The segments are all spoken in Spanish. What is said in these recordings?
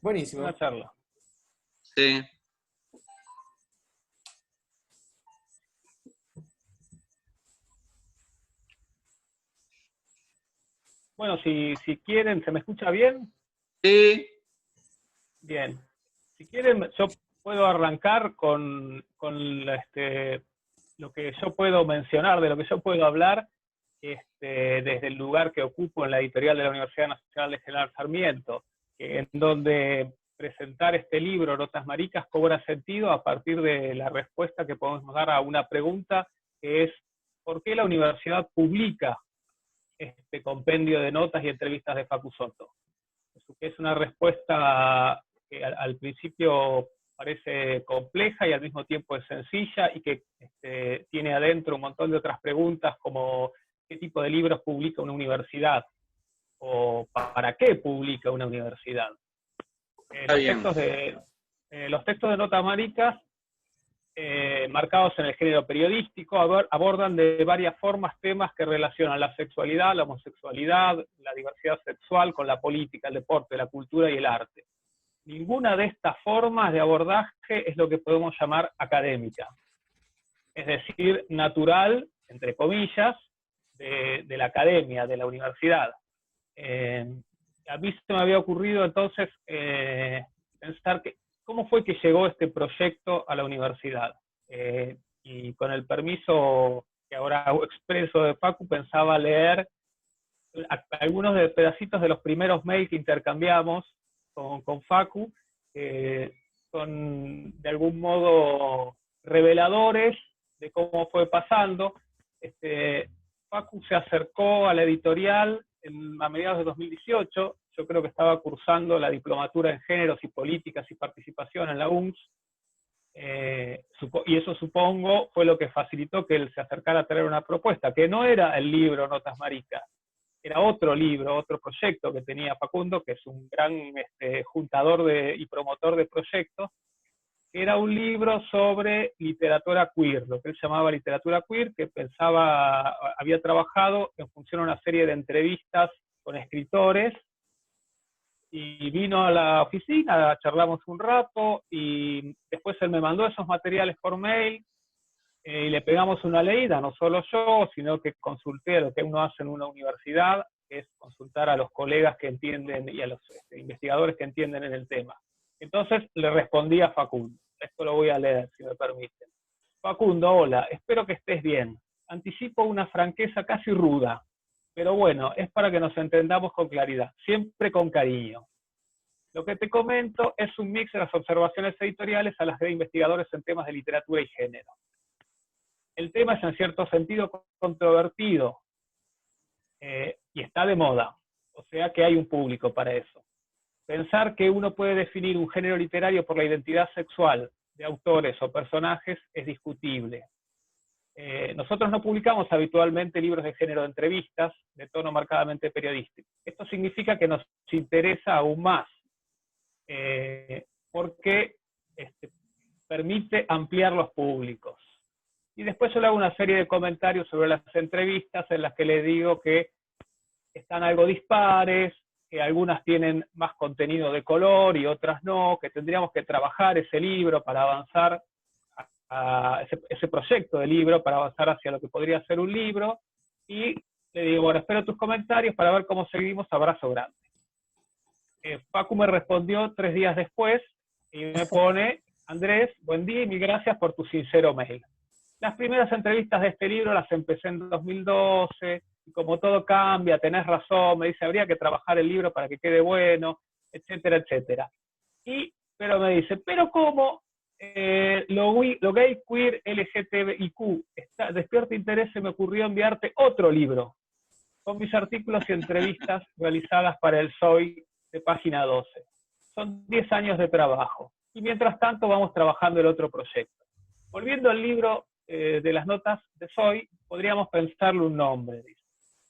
Buenísimo. Una charla. Sí. Bueno, si quieren, ¿se me escucha bien? Sí. Bien. Si quieren, yo puedo arrancar con lo que yo puedo mencionar, de lo que yo puedo hablar, desde el lugar que ocupo en la editorial de la Universidad Nacional de General Sarmiento, en donde presentar este libro, Notas Maricas, cobra sentido a partir de la respuesta que podemos dar a una pregunta que es: ¿por qué la universidad publica este compendio de notas y entrevistas de Facu Soto? Es una respuesta que al principio parece compleja y al mismo tiempo es sencilla, y que tiene adentro un montón de otras preguntas, como ¿qué tipo de libros publica una universidad? ¿O para qué publica una universidad? Los textos de Notas Maricas, marcados en el género periodístico, abordan de varias formas temas que relacionan la sexualidad, la homosexualidad, la diversidad sexual con la política, el deporte, la cultura y el arte. Ninguna de estas formas de abordaje es lo que podemos llamar académica, es decir, natural, entre comillas, de la academia, de la universidad. A mí se me había ocurrido entonces pensar que cómo fue que llegó este proyecto a la universidad. Y con el permiso que ahora expreso de Facu, pensaba leer algunos de pedacitos de los primeros mails que intercambiamos con Facu, que son de algún modo reveladores de cómo fue pasando. Facu se acercó a la editorial a mediados de 2018, yo creo que estaba cursando la diplomatura en Géneros y Políticas y Participación en la UNS, y eso supongo fue lo que facilitó que él se acercara a traer una propuesta, que no era el libro Notas Maricas, era otro libro, otro proyecto que tenía Facundo, que es un gran juntador y promotor de proyectos, que era un libro sobre literatura queer, lo que él llamaba literatura queer, que había trabajado en función a una serie de entrevistas con escritores, y vino a la oficina, charlamos un rato, y después él me mandó esos materiales por mail, y le pegamos una leída, no solo yo, sino que consulté lo que uno hace en una universidad, que es consultar a los colegas que entienden y a los investigadores que entienden en el tema. Entonces le respondí a Facundo. Esto lo voy a leer, si me permiten. Facundo, hola, espero que estés bien. Anticipo una franqueza casi ruda, pero bueno, es para que nos entendamos con claridad, siempre con cariño. Lo que te comento es un mix de las observaciones editoriales a las de investigadores en temas de literatura y género. El tema es en cierto sentido controvertido, y está de moda, o sea que hay un público para eso. Pensar que uno puede definir un género literario por la identidad sexual de autores o personajes es discutible. Nosotros no publicamos habitualmente libros de género de entrevistas de tono marcadamente periodístico. Esto significa que nos interesa aún más, porque permite ampliar los públicos. Y después yo le hago una serie de comentarios sobre las entrevistas en las que le digo que están algo dispares, que algunas tienen más contenido de color y otras no, que tendríamos que trabajar ese libro para avanzar, ese proyecto de libro para avanzar hacia lo que podría ser un libro, y le digo, bueno, espero tus comentarios para ver cómo seguimos, abrazo grande. Facu me respondió 3 días después y me pone: Andrés, buen día y mil gracias por tu sincero mail. Las primeras entrevistas de este libro las empecé en 2012, y como todo cambia, tenés razón, me dice, habría que trabajar el libro para que quede bueno, etcétera, etcétera. Pero me dice, pero ¿cómo lo gay, queer, LGTBIQ despierta interés? Se me ocurrió enviarte otro libro, con mis artículos y entrevistas realizadas para el SOI de página 12. Son 10 años de trabajo, y mientras tanto vamos trabajando el otro proyecto. Volviendo al libro de las notas de SOI, podríamos pensarle un nombre. Dice.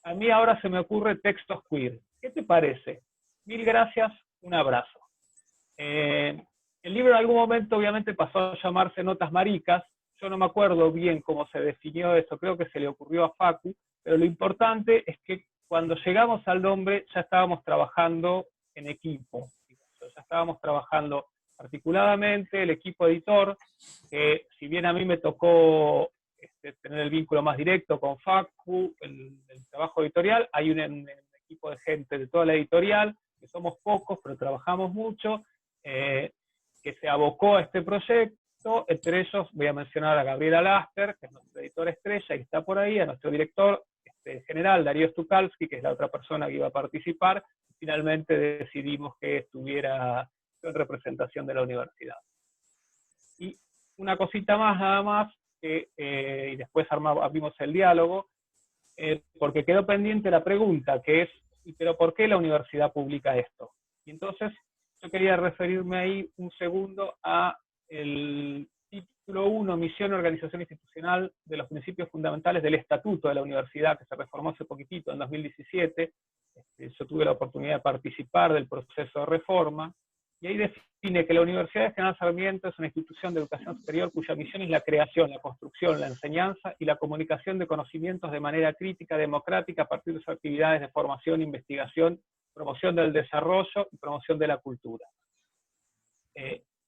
A mí ahora se me ocurre Textos Queer. ¿Qué te parece? Mil gracias, un abrazo. El libro en algún momento obviamente pasó a llamarse Notas Maricas. Yo no me acuerdo bien cómo se definió eso, creo que se le ocurrió a Facu, pero lo importante es que cuando llegamos al nombre ya estábamos trabajando en equipo. ya estábamos trabajando articuladamente, el equipo editor, que si bien a mí me tocó tener el vínculo más directo con Facu, el trabajo editorial, hay un equipo de gente de toda la editorial, que somos pocos, pero trabajamos mucho, que se abocó a este proyecto. Entre ellos voy a mencionar a Gabriela Laster, que es nuestro editor estrella y está por ahí, a nuestro director general, Darío Stukalski, que es la otra persona que iba a participar. Finalmente decidimos que estuviera en representación de la universidad. Y una cosita más, nada más, y después abrimos el diálogo, porque quedó pendiente la pregunta, que es, ¿pero por qué la universidad publica esto? Y entonces yo quería referirme ahí un segundo a el título 1, Misión y Organización Institucional de los Principios Fundamentales del Estatuto de la Universidad, que se reformó hace poquitito, en 2017. Yo tuve la oportunidad de participar del proceso de reforma, y ahí define que la Universidad de General Sarmiento es una institución de educación superior cuya misión es la creación, la construcción, la enseñanza y la comunicación de conocimientos de manera crítica, democrática, a partir de sus actividades de formación, investigación, promoción del desarrollo y promoción de la cultura.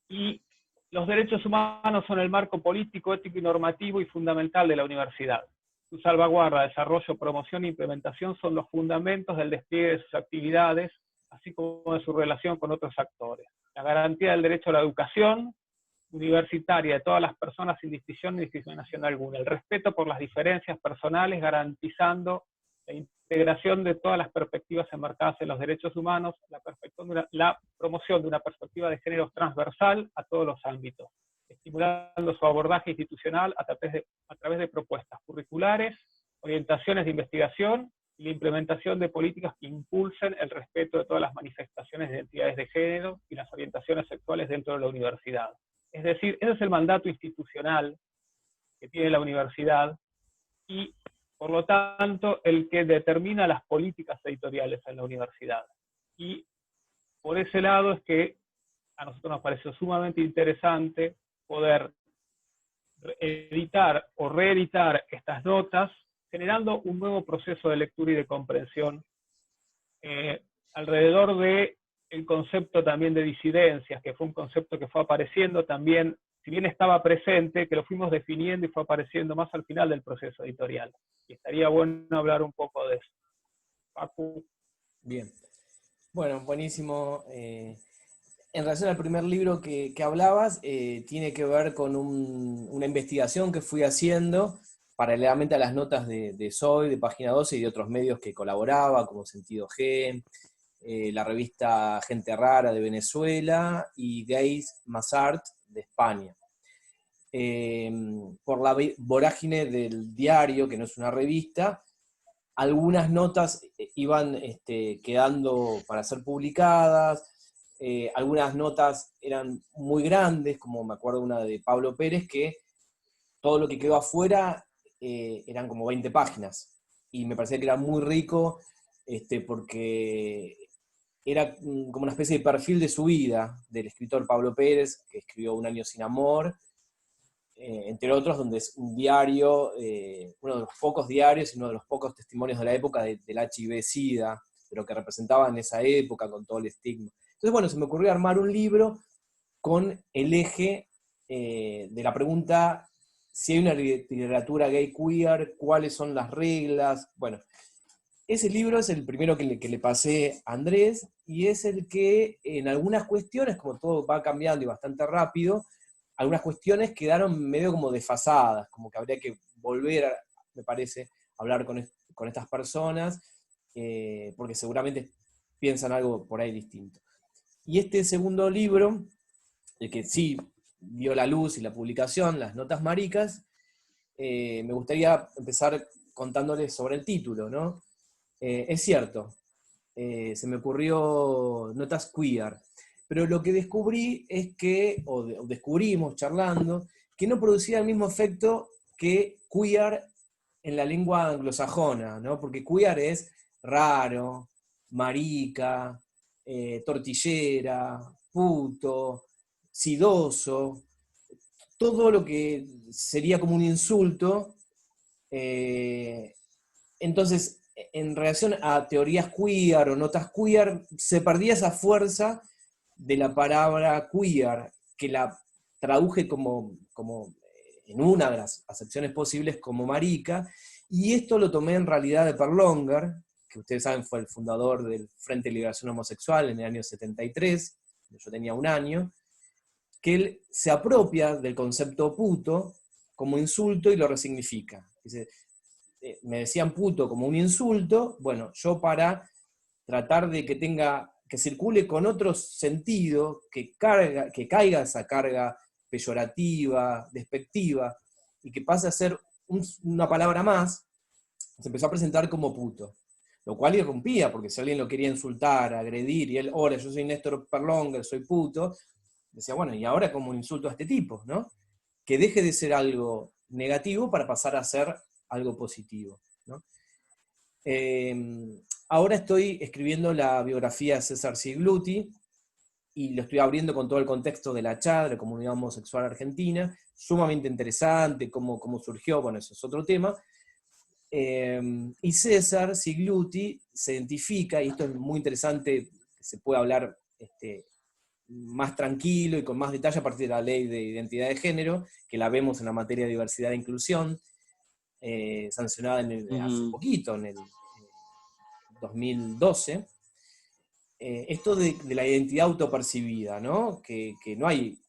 Y los derechos humanos son el marco político, ético y normativo y fundamental de la universidad. Su salvaguarda, desarrollo, promoción e implementación son los fundamentos del despliegue de sus actividades, así como de su relación con otros actores. La garantía del derecho a la educación universitaria de todas las personas sin distinción ni discriminación alguna. El respeto por las diferencias personales, garantizando la integración de todas las perspectivas enmarcadas en los derechos humanos, la promoción de una perspectiva de género transversal a todos los ámbitos, estimulando su abordaje institucional a través de propuestas curriculares, orientaciones de investigación y la implementación de políticas que impulsen el respeto de todas las manifestaciones de identidades de género y las orientaciones sexuales dentro de la universidad. Es decir, ese es el mandato institucional que tiene la universidad y, por lo tanto, el que determina las políticas editoriales en la universidad. Y por ese lado es que a nosotros nos pareció sumamente interesante poder editar o reeditar estas notas, generando un nuevo proceso de lectura y de comprensión alrededor del concepto también de disidencias, que fue un concepto que fue apareciendo también, si bien estaba presente, que lo fuimos definiendo y fue apareciendo más al final del proceso editorial. Y estaría bueno hablar un poco de eso. Pacu. Bien. Bueno, buenísimo. En relación al primer libro que hablabas, tiene que ver con una investigación que fui haciendo paralelamente a las notas de SOY, de Página 12 y de otros medios que colaboraba, como Sentido G, la revista Gente Rara de Venezuela y Gays Más Art de España. Por la vorágine del diario, que no es una revista, algunas notas iban quedando para ser publicadas, algunas notas eran muy grandes, como me acuerdo una de Pablo Pérez, que todo lo que quedó afuera eran como 20 páginas, y me parecía que era muy rico, porque era como una especie de perfil de su vida, del escritor Pablo Pérez, que escribió Un año sin amor, entre otros, donde es un diario, uno de los pocos diarios y uno de los pocos testimonios de la época del HIV-Sida, pero que representaba en esa época con todo el estigma. Entonces, bueno, se me ocurrió armar un libro con el eje de la pregunta si hay una literatura gay queer, cuáles son las reglas. Bueno, ese libro es el primero que le pasé a Andrés, y es el que en algunas cuestiones, como todo va cambiando y bastante rápido, algunas cuestiones quedaron medio como desfasadas, como que habría que volver, me parece, a hablar con estas personas, porque seguramente piensan algo por ahí distinto. Y este segundo libro, el que sí vio la luz y la publicación, Las Notas Maricas, me gustaría empezar contándoles sobre el título, ¿no? Es cierto, se me ocurrió Notas Queer, pero lo que descubrí es que, o descubrimos charlando, que no producía el mismo efecto que queer en la lengua anglosajona, ¿no? Porque queer es raro, marica, tortillera, puto, sidoso, todo lo que sería como un insulto. Entonces, en relación a teorías queer o notas queer, se perdía esa fuerza de la palabra queer, que la traduje como en una de las acepciones posibles como marica, y esto lo tomé en realidad de Perlonger, que ustedes saben fue el fundador del Frente de Liberación Homosexual en el año 73, yo tenía 1 año, que él se apropia del concepto puto como insulto y lo resignifica. Dice, me decían puto como un insulto, bueno, yo para tratar de que circule con otro sentido, que caiga esa carga peyorativa, despectiva, y que pase a ser una palabra más, se empezó a presentar como puto. Lo cual irrumpía, porque si alguien lo quería insultar, agredir, y él, hola, yo soy Néstor Perlonger, soy puto, decía, bueno, y ahora como insulto a este tipo, ¿no? Que deje de ser algo negativo para pasar a ser algo positivo, ¿no? Ahora estoy escribiendo la biografía de César Sigluti, y lo estoy abriendo con todo el contexto de la CHA, de la comunidad homosexual argentina, sumamente interesante, cómo surgió, bueno, eso es otro tema. Y César Sigluti se identifica, y esto es muy interesante, se puede hablar más tranquilo y con más detalle a partir de la ley de identidad de género, que la vemos en la materia de diversidad e inclusión, sancionada hace poquito, en el 2012. Esto de la identidad autopercibida, ¿no? Que no hay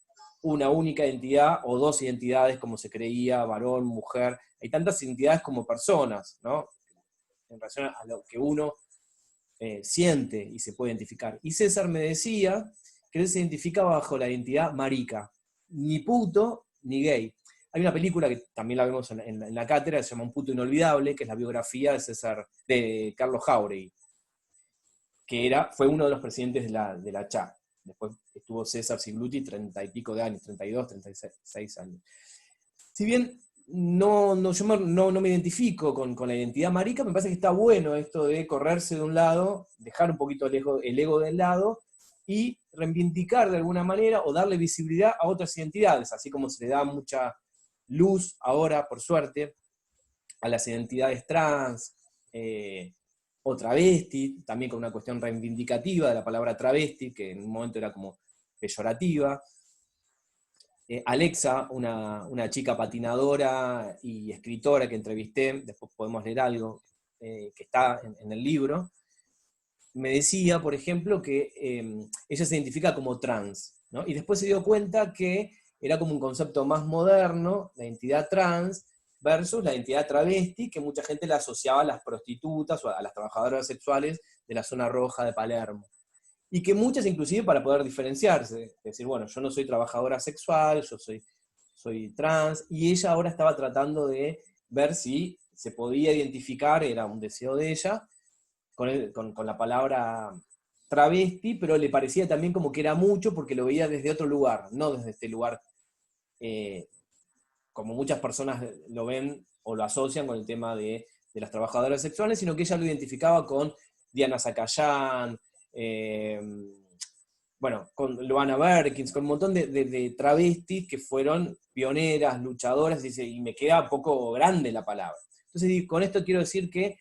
una única identidad o 2 identidades como se creía, varón, mujer, hay tantas identidades como personas, ¿no? En relación a lo que uno siente y se puede identificar. Y César me decía que él se identifica bajo la identidad marica, ni puto ni gay. Hay una película que también la vemos en la cátedra, que se llama Un puto inolvidable, que es la biografía de Carlos Jauregui, que fue uno de los presidentes de la CHA. Después estuvo César Sigluti 30 y pico de años, 32, 36 años. Si bien yo no me identifico con la identidad marica, me parece que está bueno esto de correrse de un lado, dejar un poquito el ego del lado, y reivindicar de alguna manera o darle visibilidad a otras identidades, así como se le da mucha luz ahora, por suerte, a las identidades trans, o travesti, también con una cuestión reivindicativa de la palabra travesti, que en un momento era como peyorativa. Alexa, una chica patinadora y escritora que entrevisté, después podemos leer algo, que está en el libro, me decía, por ejemplo, que ella se identifica como trans, ¿no? Y después se dio cuenta que era como un concepto más moderno, la identidad trans, versus la identidad travesti, que mucha gente la asociaba a las prostitutas o a las trabajadoras sexuales de la zona roja de Palermo. Y que muchas, inclusive, para poder diferenciarse, decir, bueno, yo no soy trabajadora sexual, yo soy trans, y ella ahora estaba tratando de ver si se podía identificar, era un deseo de ella, con la palabra travesti, pero le parecía también como que era mucho porque lo veía desde otro lugar, no desde este lugar, como muchas personas lo ven o lo asocian con el tema de las trabajadoras sexuales, sino que ella lo identificaba con Diana Zacayán, bueno, con Luana Berkins, con un montón de travestis que fueron pioneras, luchadoras, y me queda poco grande la palabra. Entonces, con esto quiero decir que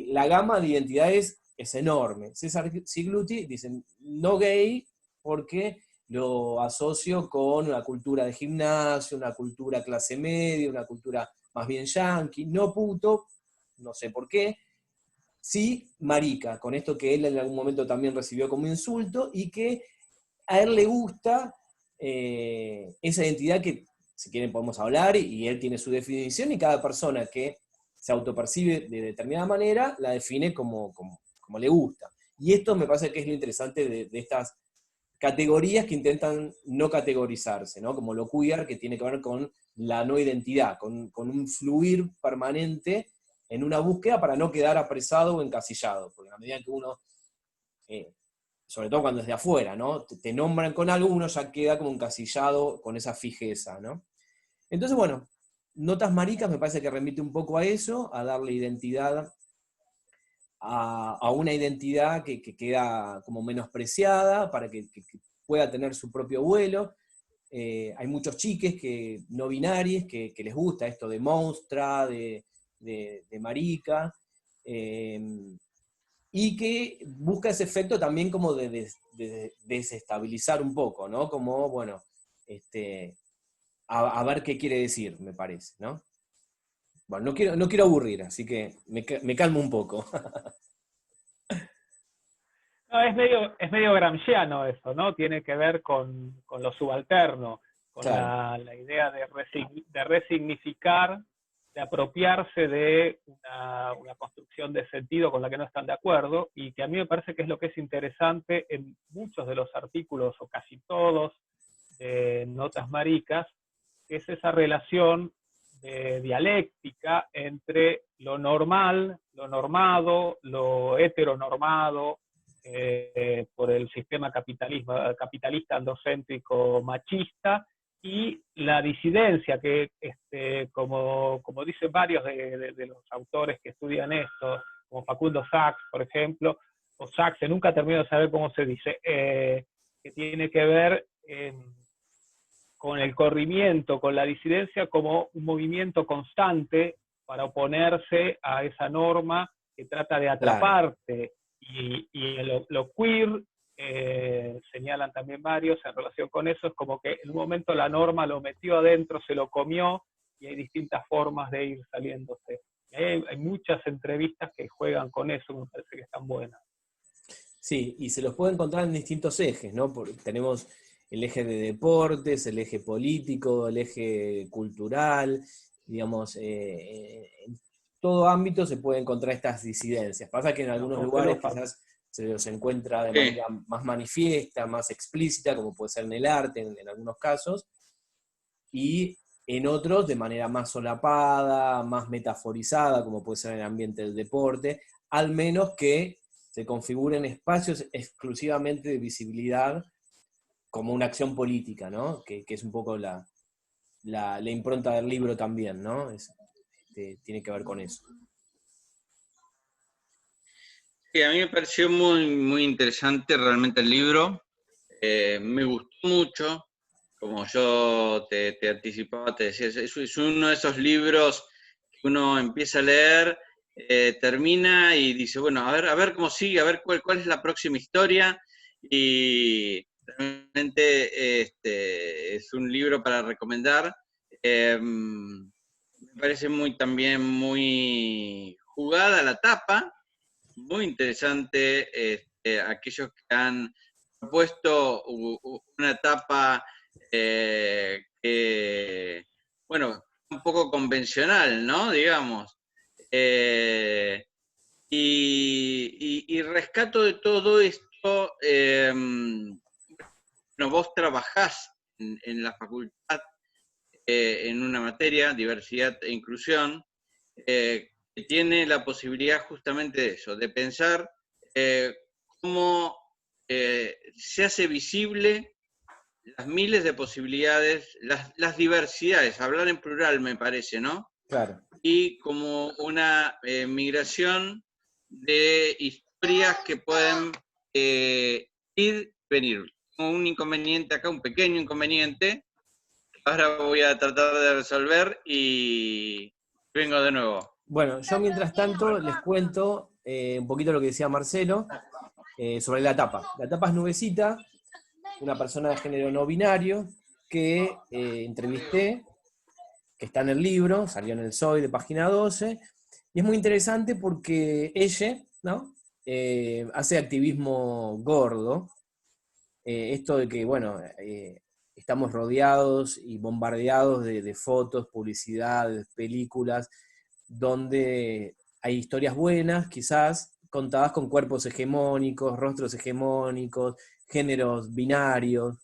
la gama de identidades es enorme. César Sigluti dice, no gay, porque lo asocio con una cultura de gimnasio, una cultura clase media, una cultura más bien yankee, no puto, no sé por qué, sí marica, con esto que él en algún momento también recibió como insulto, y que a él le gusta esa identidad que, si quieren podemos hablar, y él tiene su definición, y cada persona que se autopercibe de determinada manera, la define como le gusta. Y esto me parece que es lo interesante de estas categorías que intentan no categorizarse, ¿no? Como lo queer, que tiene que ver con la no identidad, con un fluir permanente en una búsqueda para no quedar apresado o encasillado, porque a medida que uno, sobre todo cuando es de afuera, ¿no? Te nombran con algo, uno ya queda como encasillado con esa fijeza, ¿no? Entonces, bueno, Notas Maricas me parece que remite un poco a eso, a darle identidad a una identidad que queda como menospreciada, para que pueda tener su propio vuelo. Hay muchos chiques no binarios que les gusta esto de monstra, de marica, y que busca ese efecto también como de desestabilizar un poco, ¿no? Como, bueno, a ver qué quiere decir, me parece, ¿no? Bueno, no quiero aburrir, así que me calmo un poco. No, es medio gramsciano eso, ¿no? Tiene que ver con lo subalterno, con Claro, la idea de resignificar, de apropiarse de una construcción de sentido con la que no están de acuerdo, y que a mí me parece que es lo que es interesante en muchos de los artículos, o casi todos, de Notas Maricas, que es esa relación de dialéctica entre lo normal, lo normado, lo heteronormado, por el sistema capitalista androcéntrico machista, y la disidencia que, como dicen varios de los autores que estudian esto, como Facundo Sachs, por ejemplo, o Sachs, que nunca termino de saber cómo se dice, que tiene que ver con el corrimiento, con la disidencia como un movimiento constante para oponerse a esa norma que trata de claro. atraparte. Y lo queer, señalan también varios en relación con eso, es como que en un momento la norma lo metió adentro, se lo comió, y hay distintas formas de ir saliéndose. Hay muchas entrevistas que juegan con eso, me parece que están buenas. Sí, y se los puede encontrar en distintos ejes, ¿no? Tenemos el eje de deportes, el eje político, el eje cultural, digamos, en todo ámbito se puede encontrar estas disidencias. Pasa que en No, algunos como que no lugares falta. quizás se los encuentra de Sí. manera más manifiesta, más explícita, como puede ser en el arte, en algunos casos, y en otros de manera más solapada, más metaforizada, como puede ser en el ambiente del deporte, al menos que se configuren espacios exclusivamente de visibilidad como una acción política, ¿no? Que es un poco la impronta del libro también, ¿no? Tiene que ver con eso. Sí, a mí me pareció muy, muy interesante realmente el libro. Me gustó mucho, como yo te anticipaba, te decía, es uno de esos libros que uno empieza a leer, termina y dice, bueno, a ver cómo sigue, a ver cuál es la próxima historia. Y realmente es un libro para recomendar. Me parece también muy jugada la tapa, muy interesante, aquellos que han propuesto una etapa que, bueno, un poco convencional, ¿no? Digamos. Eh, y rescato de todo esto, bueno, vos trabajás en la facultad en una materia, diversidad e inclusión, que tiene la posibilidad justamente de eso, de pensar cómo se hace visible las miles de posibilidades, las diversidades, hablar en plural me parece, ¿no? Claro. Y como una migración de historias que pueden ir y venir. Como un inconveniente acá, un pequeño inconveniente, ahora voy a tratar de resolver y vengo de nuevo. Bueno, yo mientras tanto les cuento un poquito lo que decía Marcelo sobre la tapa. La tapa es Nubecita, una persona de género no binario que entrevisté, que está en el libro, salió en el SOY de página 12, y es muy interesante porque ella, ¿no? Hace activismo gordo, esto de que, bueno, estamos rodeados y bombardeados de fotos, publicidades, películas, donde hay historias buenas, quizás, contadas con cuerpos hegemónicos, rostros hegemónicos, géneros binarios,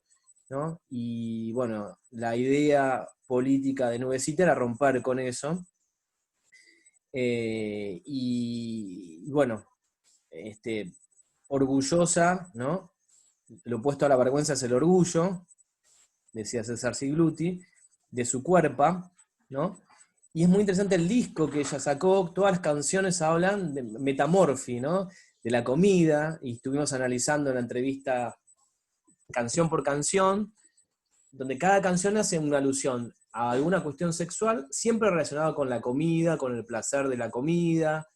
¿no? Y bueno, la idea política de Nubecita era romper con eso. Y bueno, orgullosa, ¿no? Lo opuesto a la vergüenza es el orgullo, decía César Sigluti, de su cuerpo, ¿no? Y es muy interesante el disco que ella sacó, todas las canciones hablan de metamorfi, ¿no? De la comida, y estuvimos analizando en la entrevista canción por canción, donde cada canción hace una alusión a alguna cuestión sexual, siempre relacionada con la comida, con el placer de la comida,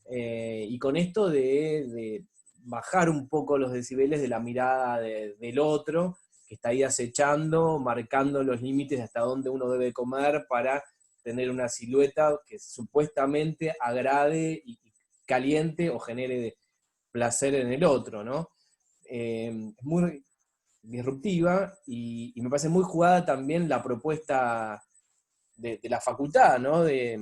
Y con esto de bajar un poco los decibeles de la mirada del otro, que está ahí acechando, marcando los límites de hasta dónde uno debe comer para tener una silueta que supuestamente agrade y caliente o genere placer en el otro, ¿no? Es muy disruptiva y me parece muy jugada también la propuesta de la facultad, ¿no? De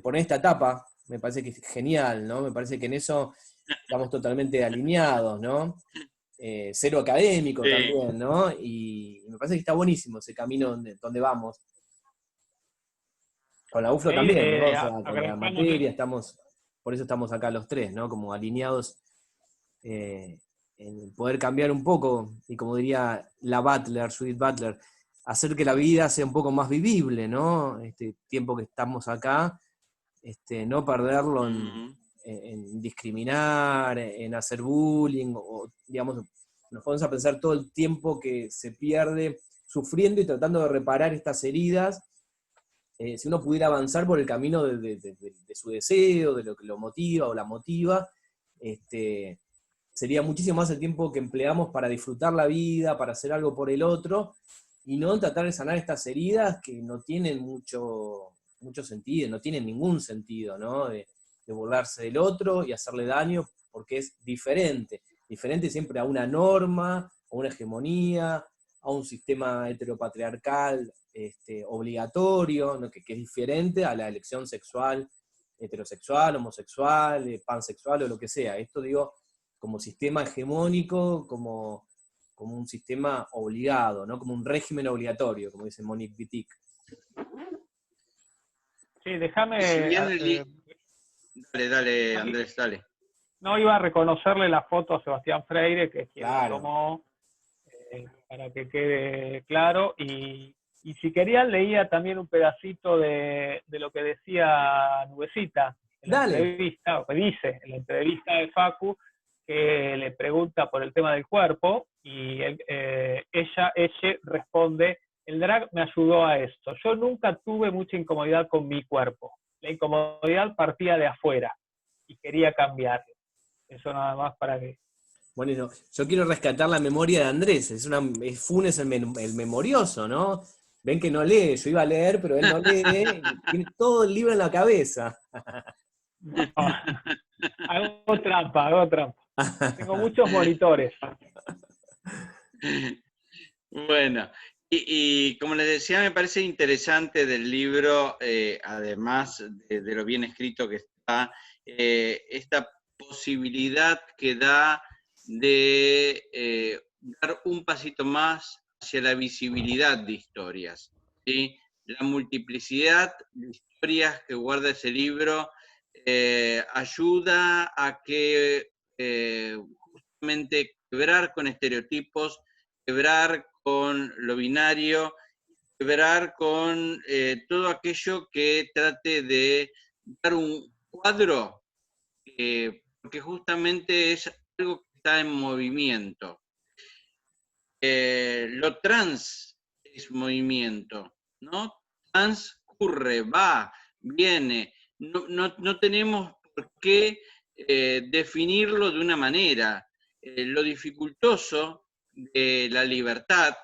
poner esta etapa, me parece que es genial, ¿no? Me parece que en eso estamos totalmente alineados, ¿no? Cero académico Sí, también, ¿no? Y me parece que está buenísimo ese camino donde vamos. Con la UFLO Ahí, también, ¿no? O sea, con la agregamos, materia, por eso estamos acá los tres, ¿no? Como alineados en poder cambiar un poco, y como diría la Butler, Judith Butler, hacer que la vida sea un poco más vivible, ¿no? Este tiempo que estamos acá, no perderlo en discriminar, en hacer bullying, o digamos, nos ponemos a pensar todo el tiempo que se pierde sufriendo y tratando de reparar estas heridas. Si uno pudiera avanzar por el camino de su deseo, de lo que lo motiva o la motiva, sería muchísimo más el tiempo que empleamos para disfrutar la vida, para hacer algo por el otro, y no tratar de sanar estas heridas que no tienen mucho sentido, no tienen ningún sentido, ¿no? De burlarse del otro y hacerle daño porque es diferente siempre a una norma, a una hegemonía, a un sistema heteropatriarcal obligatorio, ¿no? que es diferente a la elección sexual, heterosexual, homosexual, pansexual o lo que sea. Esto digo como sistema hegemónico, como un sistema obligado, ¿no? Como un régimen obligatorio, como dice Monique Wittig. sí, si déjame, bien dale, Andrés, dale. no iba a reconocerle la foto a Sebastián Freire, que es quien la Claro. tomó, para que quede claro, y si querían leía también un pedacito de lo que decía Nubecita en la Dale. entrevista, o que dice en la entrevista de Facu, que le pregunta por el tema del cuerpo, y ella responde: el drag me ayudó a esto. Yo nunca tuve mucha incomodidad con mi cuerpo. La incomodidad partía de afuera y quería cambiarlo. Eso nada más para que... Bueno, yo quiero rescatar la memoria de Andrés. Es Funes el memorioso, ¿no? Ven que no lee, yo iba a leer, pero él no lee, y tiene todo el libro en la cabeza. No, hago trampa. Tengo muchos monitores. Bueno, y como les decía, me parece interesante del libro, además de lo bien escrito que está, esta posibilidad que da de dar un pasito más hacia la visibilidad de historias, ¿sí? La multiplicidad de historias que guarda ese libro ayuda a que justamente quebrar con estereotipos, quebrar con lo binario, quebrar con todo aquello que trate de dar un cuadro, porque justamente es algo que está en movimiento. Lo trans es movimiento, ¿no? Transcurre, va, viene. No tenemos por qué definirlo de una manera. Lo dificultoso de la libertad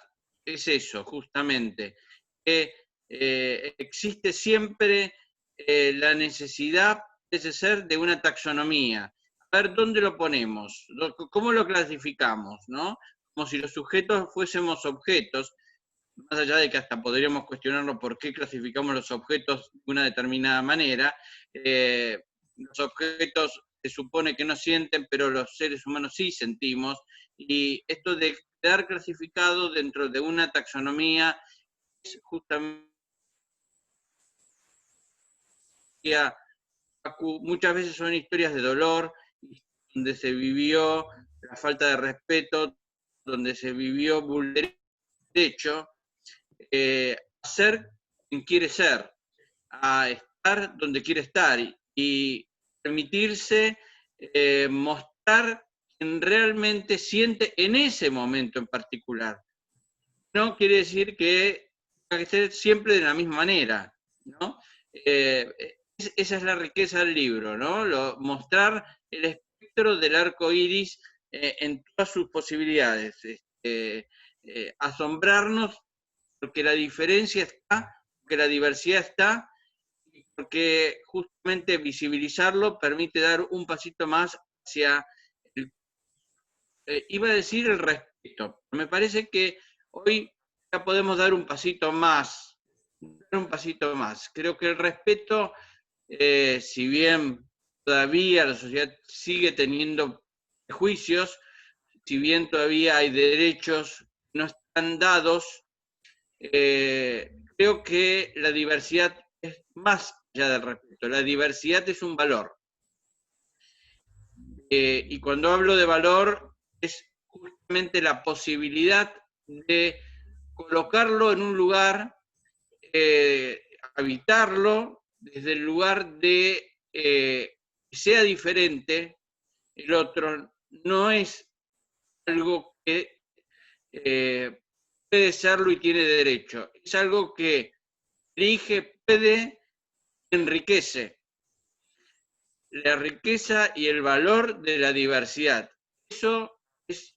es eso, justamente, que existe siempre la necesidad, parece ser, de una taxonomía. A ver, ¿dónde lo ponemos? ¿Cómo lo clasificamos? ¿No? Como si los sujetos fuésemos objetos, más allá de que hasta podríamos cuestionarlo por qué clasificamos los objetos de una determinada manera. Los objetos se supone que no sienten, pero los seres humanos sí sentimos, y esto de quedar clasificado dentro de una taxonomía es justamente, muchas veces son historias de dolor, donde se vivió la falta de respeto, donde se vivió vulnerabilidad, derecho, a ser quien quiere ser, a estar donde quiere estar y permitirse mostrar quien realmente siente en ese momento en particular. No quiere decir que tenga que ser siempre de la misma manera, ¿no? Ese esa es la riqueza del libro, ¿no? Mostrar el espectro del arco iris en todas sus posibilidades. Asombrarnos porque la diferencia está, porque la diversidad está, y porque justamente visibilizarlo permite dar un pasito más hacia iba a decir el respeto. Me parece que hoy ya podemos dar un pasito más. Creo que el respeto, si bien todavía la sociedad sigue teniendo prejuicios, si bien todavía hay derechos que no están dados, creo que la diversidad es más allá del respeto. La diversidad es un valor. Y cuando hablo de valor, es justamente la posibilidad de colocarlo en un lugar, habitarlo desde el lugar de que sea diferente, el otro no es algo que puede serlo y tiene derecho, es algo que elige, puede, enriquece. La riqueza y el valor de la diversidad. Eso es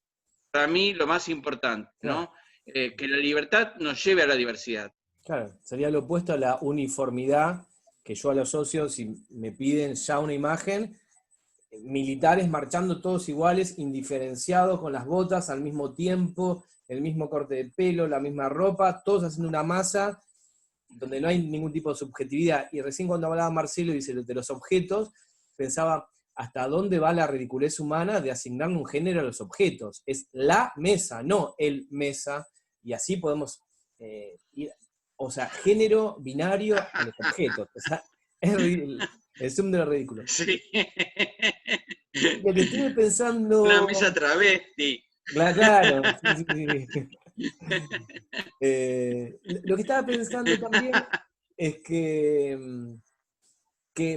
para mí lo más importante, ¿no? Claro. Que la libertad nos lleve a la diversidad. Claro, sería lo opuesto a la uniformidad, que yo a los socios, si me piden ya una imagen, militares marchando todos iguales, indiferenciados, con las botas al mismo tiempo, el mismo corte de pelo, la misma ropa, todos haciendo una masa donde no hay ningún tipo de subjetividad. Y recién cuando hablaba Marcelo y dice de los objetos, pensaba hasta dónde va la ridiculez humana de asignarle un género a los objetos. Es la mesa, no el mesa, y así podemos ir, o sea, género binario a los objetos. O sea, es el zoom de lo ridículo. Sí. Lo que estuve pensando... Una mesa travesti. Claro, sí, sí. Lo que estaba pensando también es que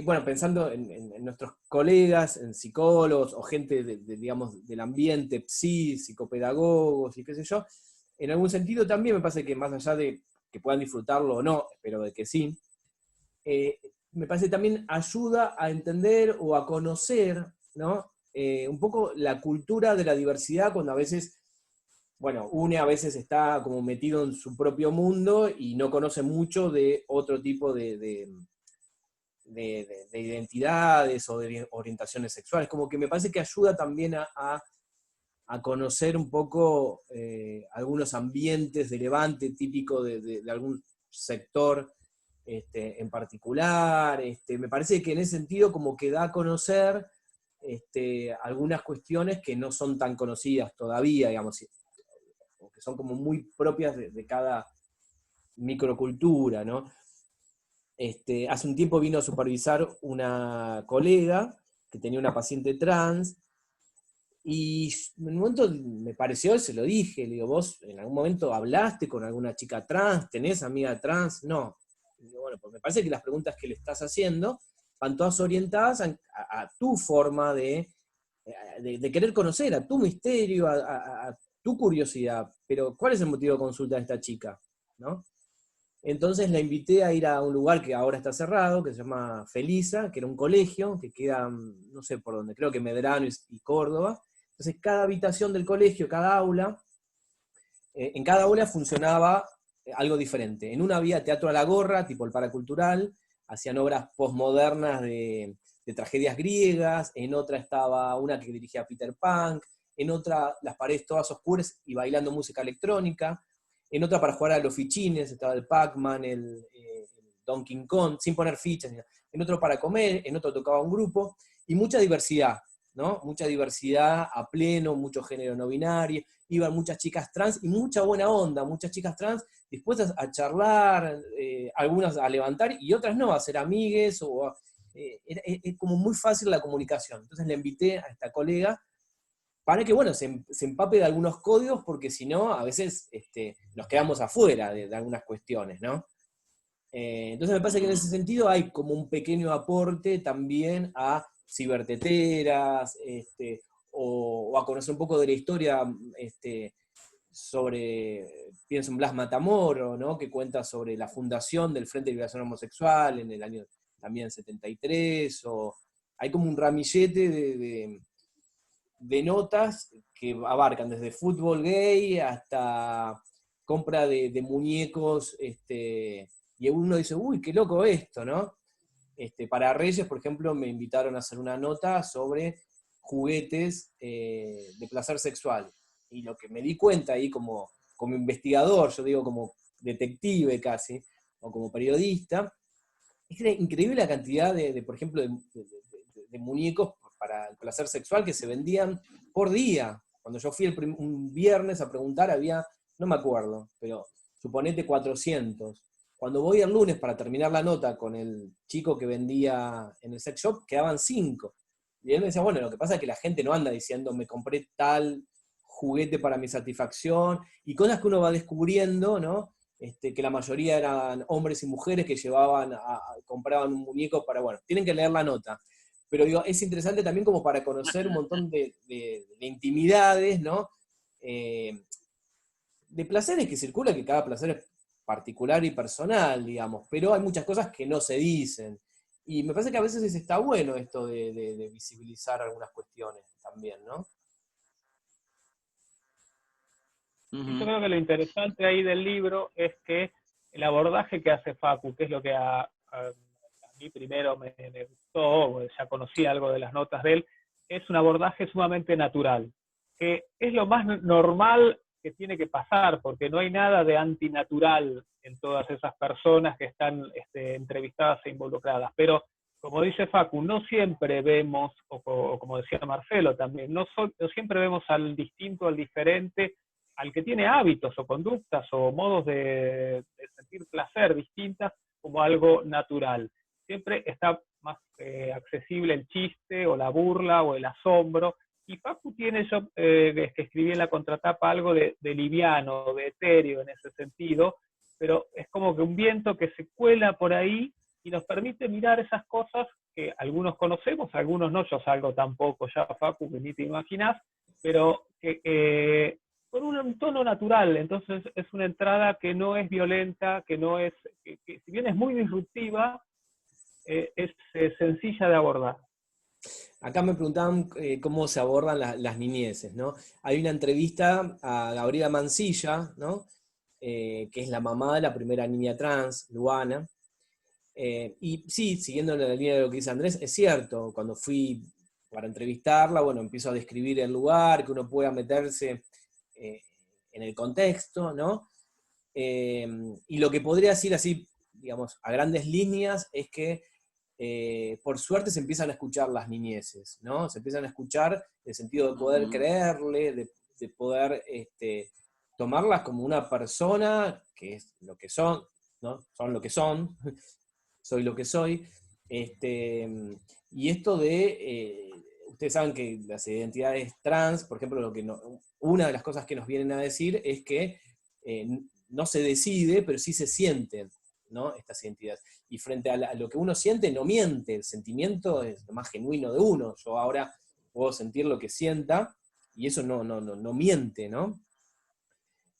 bueno, pensando en nuestros colegas, en psicólogos o gente digamos, del ambiente, psicopedagogos y qué sé yo, en algún sentido también me parece que más allá de que puedan disfrutarlo o no, espero de que sí, me parece que también ayuda a entender o a conocer, ¿no? Un poco la cultura de la diversidad cuando a veces, bueno, uno a veces está como metido en su propio mundo y no conoce mucho de otro tipo de identidades o de orientaciones sexuales. Como que me parece que ayuda también a conocer un poco algunos ambientes de levante típico de algún sector en particular. Me parece que en ese sentido como que da a conocer algunas cuestiones que no son tan conocidas todavía, digamos, o que son como muy propias de cada microcultura, ¿no? Hace un tiempo vino a supervisar una colega que tenía una paciente trans, y en un momento me pareció, se lo dije, le digo, ¿vos en algún momento hablaste con alguna chica trans? ¿Tenés amiga trans? No. Y digo, bueno, pues me parece que las preguntas que le estás haciendo van todas orientadas a tu forma de querer conocer, a tu misterio, a tu curiosidad. Pero, ¿cuál es el motivo de consulta de esta chica? ¿No? Entonces la invité a ir a un lugar que ahora está cerrado, que se llama Felisa, que era un colegio, que queda, no sé por dónde, creo que Medrano y Córdoba. Entonces cada habitación del colegio, cada aula, en cada aula funcionaba algo diferente. En una había teatro a la gorra, tipo el paracultural, hacían obras posmodernas de tragedias griegas, en otra estaba una que dirigía Peter Pan, en otra las paredes todas oscuras y bailando música electrónica, en otra para jugar a los fichines, estaba el Pac-Man, el Donkey Kong, sin poner fichas, en otro para comer, en otro tocaba un grupo, y mucha diversidad, ¿no? Mucha diversidad a pleno, mucho género no binario, iban muchas chicas trans y mucha buena onda, muchas chicas trans dispuestas a charlar, algunas a levantar y otras no, a ser amigues, es como muy fácil la comunicación. Entonces le invité a esta colega para que, bueno, se empape de algunos códigos, porque si no, a veces nos quedamos afuera de algunas cuestiones, ¿no? Entonces me parece que en ese sentido hay como un pequeño aporte también a ciberteteras, o a conocer un poco de la historia sobre, pienso en Blas Matamoro, ¿no? Que cuenta sobre la fundación del Frente de Liberación Homosexual en el año también 73, o hay como un ramillete de notas que abarcan desde fútbol gay hasta compra de muñecos, y uno dice, uy, qué loco esto, ¿no? Para Reyes, por ejemplo, me invitaron a hacer una nota sobre juguetes de placer sexual. Y lo que me di cuenta ahí como investigador, yo digo como detective casi, o como periodista, es que era increíble la cantidad por ejemplo, de muñecos para el placer sexual que se vendían por día. Cuando yo fui un viernes a preguntar, había, no me acuerdo, pero suponete 400. Cuando voy el lunes para terminar la nota con el chico que vendía en el sex shop, quedaban 5. Y él me decía, bueno, lo que pasa es que la gente no anda diciendo, me compré tal juguete para mi satisfacción, y cosas que uno va descubriendo, ¿no? Que la mayoría eran hombres y mujeres que compraban un muñeco para, bueno, tienen que leer la nota. Pero digo, es interesante también como para conocer un montón de intimidades, ¿no? De placeres que circulan, que cada placer es particular y personal, digamos, pero hay muchas cosas que no se dicen. Y me parece que a veces está bueno esto de visibilizar algunas cuestiones también, ¿no? Yo creo que lo interesante ahí del libro es que el abordaje que hace Facu, que es lo que a mí primero me gustó, ya conocí algo de las notas de él, es un abordaje sumamente natural, que es lo más normal que tiene que pasar, porque no hay nada de antinatural en todas esas personas que están entrevistadas e involucradas. Pero, como dice Facu, no siempre vemos, o como decía Marcelo también, no siempre vemos al distinto, al diferente, al que tiene hábitos o conductas o modos de sentir placer distintas como algo natural. Siempre está más accesible el chiste o la burla o el asombro. Y Facu tiene, yo que escribí en la contratapa, algo de liviano, de etéreo en ese sentido, pero es como que un viento que se cuela por ahí y nos permite mirar esas cosas que algunos conocemos, algunos no. Yo salgo tampoco ya, Facu, que ni te imaginás, pero que con un tono natural. Entonces es una entrada que no es violenta, que no es, que si bien es muy disruptiva, es sencilla de abordar. Acá me preguntaban cómo se abordan las niñeces, ¿no? Hay una entrevista a Gabriela Mansilla, ¿no? Que es la mamá de la primera niña trans, Luana. Y sí, siguiendo la línea de lo que dice Andrés, es cierto, cuando fui para entrevistarla, bueno, empiezo a describir el lugar, que uno pueda meterse en el contexto, ¿no? Y lo que podría decir así, digamos, a grandes líneas, es que por suerte se empiezan a escuchar las niñeces, ¿no? Se empiezan a escuchar el sentido de poder creerle, de poder tomarlas como una persona, que es lo que son, ¿no? Son lo que son, soy lo que soy. Y esto ustedes saben que las identidades trans, por ejemplo, una de las cosas que nos vienen a decir es que no se decide, pero sí se sienten, ¿no? Estas identidades. Y frente a lo que uno siente, no miente, el sentimiento es lo más genuino de uno. Yo ahora puedo sentir lo que sienta, y eso no miente, ¿no?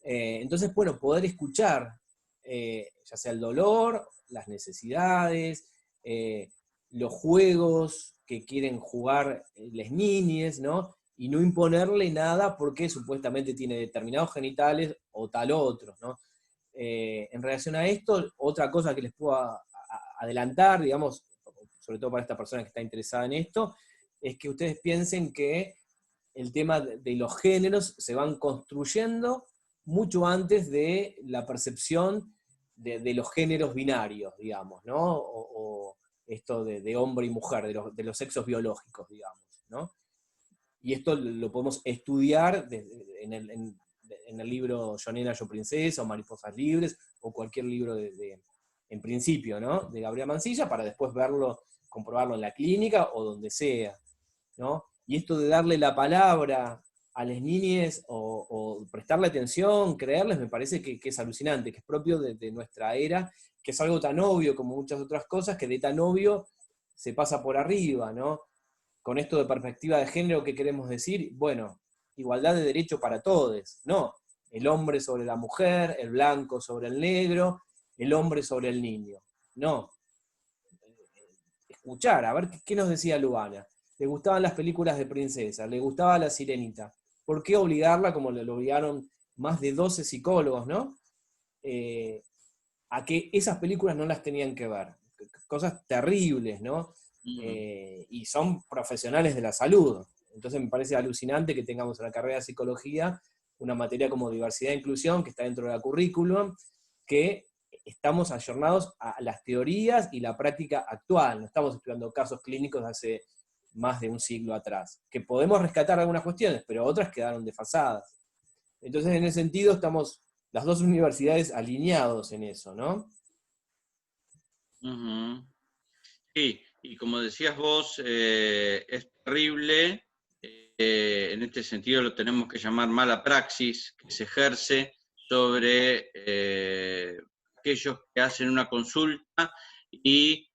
Entonces, bueno, poder escuchar, ya sea el dolor, las necesidades, los juegos que quieren jugar las niñas, ¿no? Y no imponerle nada porque supuestamente tiene determinados genitales o tal otro, ¿no? En relación a esto, otra cosa que les puedo adelantar, digamos, sobre todo para esta persona que está interesada en esto, es que ustedes piensen que el tema de los géneros se van construyendo mucho antes de la percepción de los géneros binarios, digamos, ¿no? O esto de hombre y mujer, de los sexos biológicos, digamos, ¿no? Y esto lo podemos estudiar en el libro Yo Nena, Yo Princesa, o Mariposas Libres, o cualquier libro en principio, ¿no? De Gabriela Mansilla, para después comprobarlo en la clínica o donde sea, ¿no? Y esto de darle la palabra a las niñas o prestarle atención, creerles, me parece que es alucinante, que es propio de nuestra era, que es algo tan obvio como muchas otras cosas, que de tan obvio se pasa por arriba, ¿no? Con esto de perspectiva de género, ¿qué queremos decir? Bueno, igualdad de derecho para todos, no el hombre sobre la mujer, el blanco sobre el negro, el hombre sobre el niño, no. escuchar, a ver qué nos decía Luana. Le gustaban las películas de princesa, le gustaba La Sirenita. ¿Por qué obligarla, como lo obligaron más de 12 psicólogos, ¿no? A que esas películas no las tenían que ver. Cosas terribles, ¿no? Y son profesionales de la salud. Entonces me parece alucinante que tengamos en la carrera de psicología una materia como diversidad e inclusión, que está dentro de la currículum, que estamos ayornados a las teorías y la práctica actual. No estamos estudiando casos clínicos de hace más de un siglo atrás. Que podemos rescatar algunas cuestiones, pero otras quedaron desfasadas. Entonces, en ese sentido, estamos las dos universidades alineados en eso, ¿no? Uh-huh. Sí, y como decías vos, es terrible, en este sentido lo tenemos que llamar mala praxis, que se ejerce sobre aquellos que hacen una consulta y,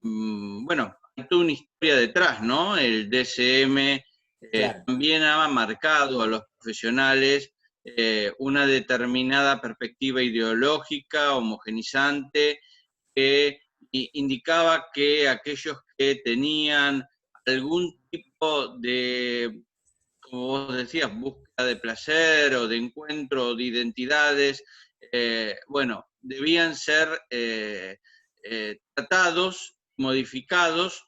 bueno, hay toda una historia detrás, ¿no? El DSM Claro. también ha marcado a los profesionales una determinada perspectiva ideológica, homogenizante, que indicaba que aquellos que tenían algún tipo de, como vos decías, búsqueda de placer o de encuentro o de identidades, bueno, debían ser tratados, modificados,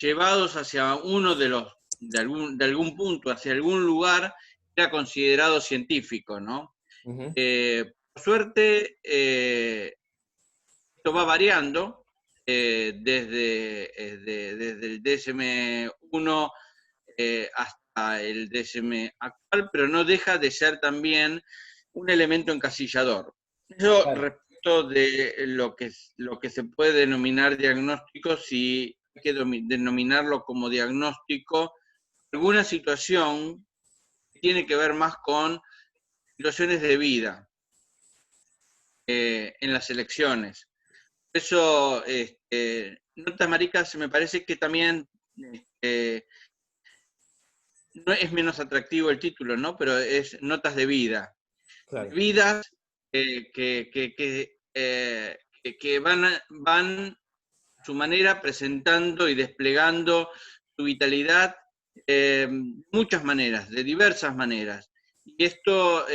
llevados hacia uno de los, de algún punto, hacia algún lugar que era considerado científico, ¿no? Uh-huh. Por suerte, esto va variando desde el DSM-1 hasta el DSM actual, pero no deja de ser también un elemento encasillador. Eso Claro. respecto de lo que se puede denominar diagnóstico, si hay que denominarlo como diagnóstico, alguna situación que tiene que ver más con situaciones de vida en las elecciones. Eso, Notas Maricas, me parece que también no es menos atractivo el título, ¿no? Pero es Notas de Vida. Claro. Vidas que van a su manera presentando y desplegando su vitalidad de muchas maneras, de diversas maneras. Y esto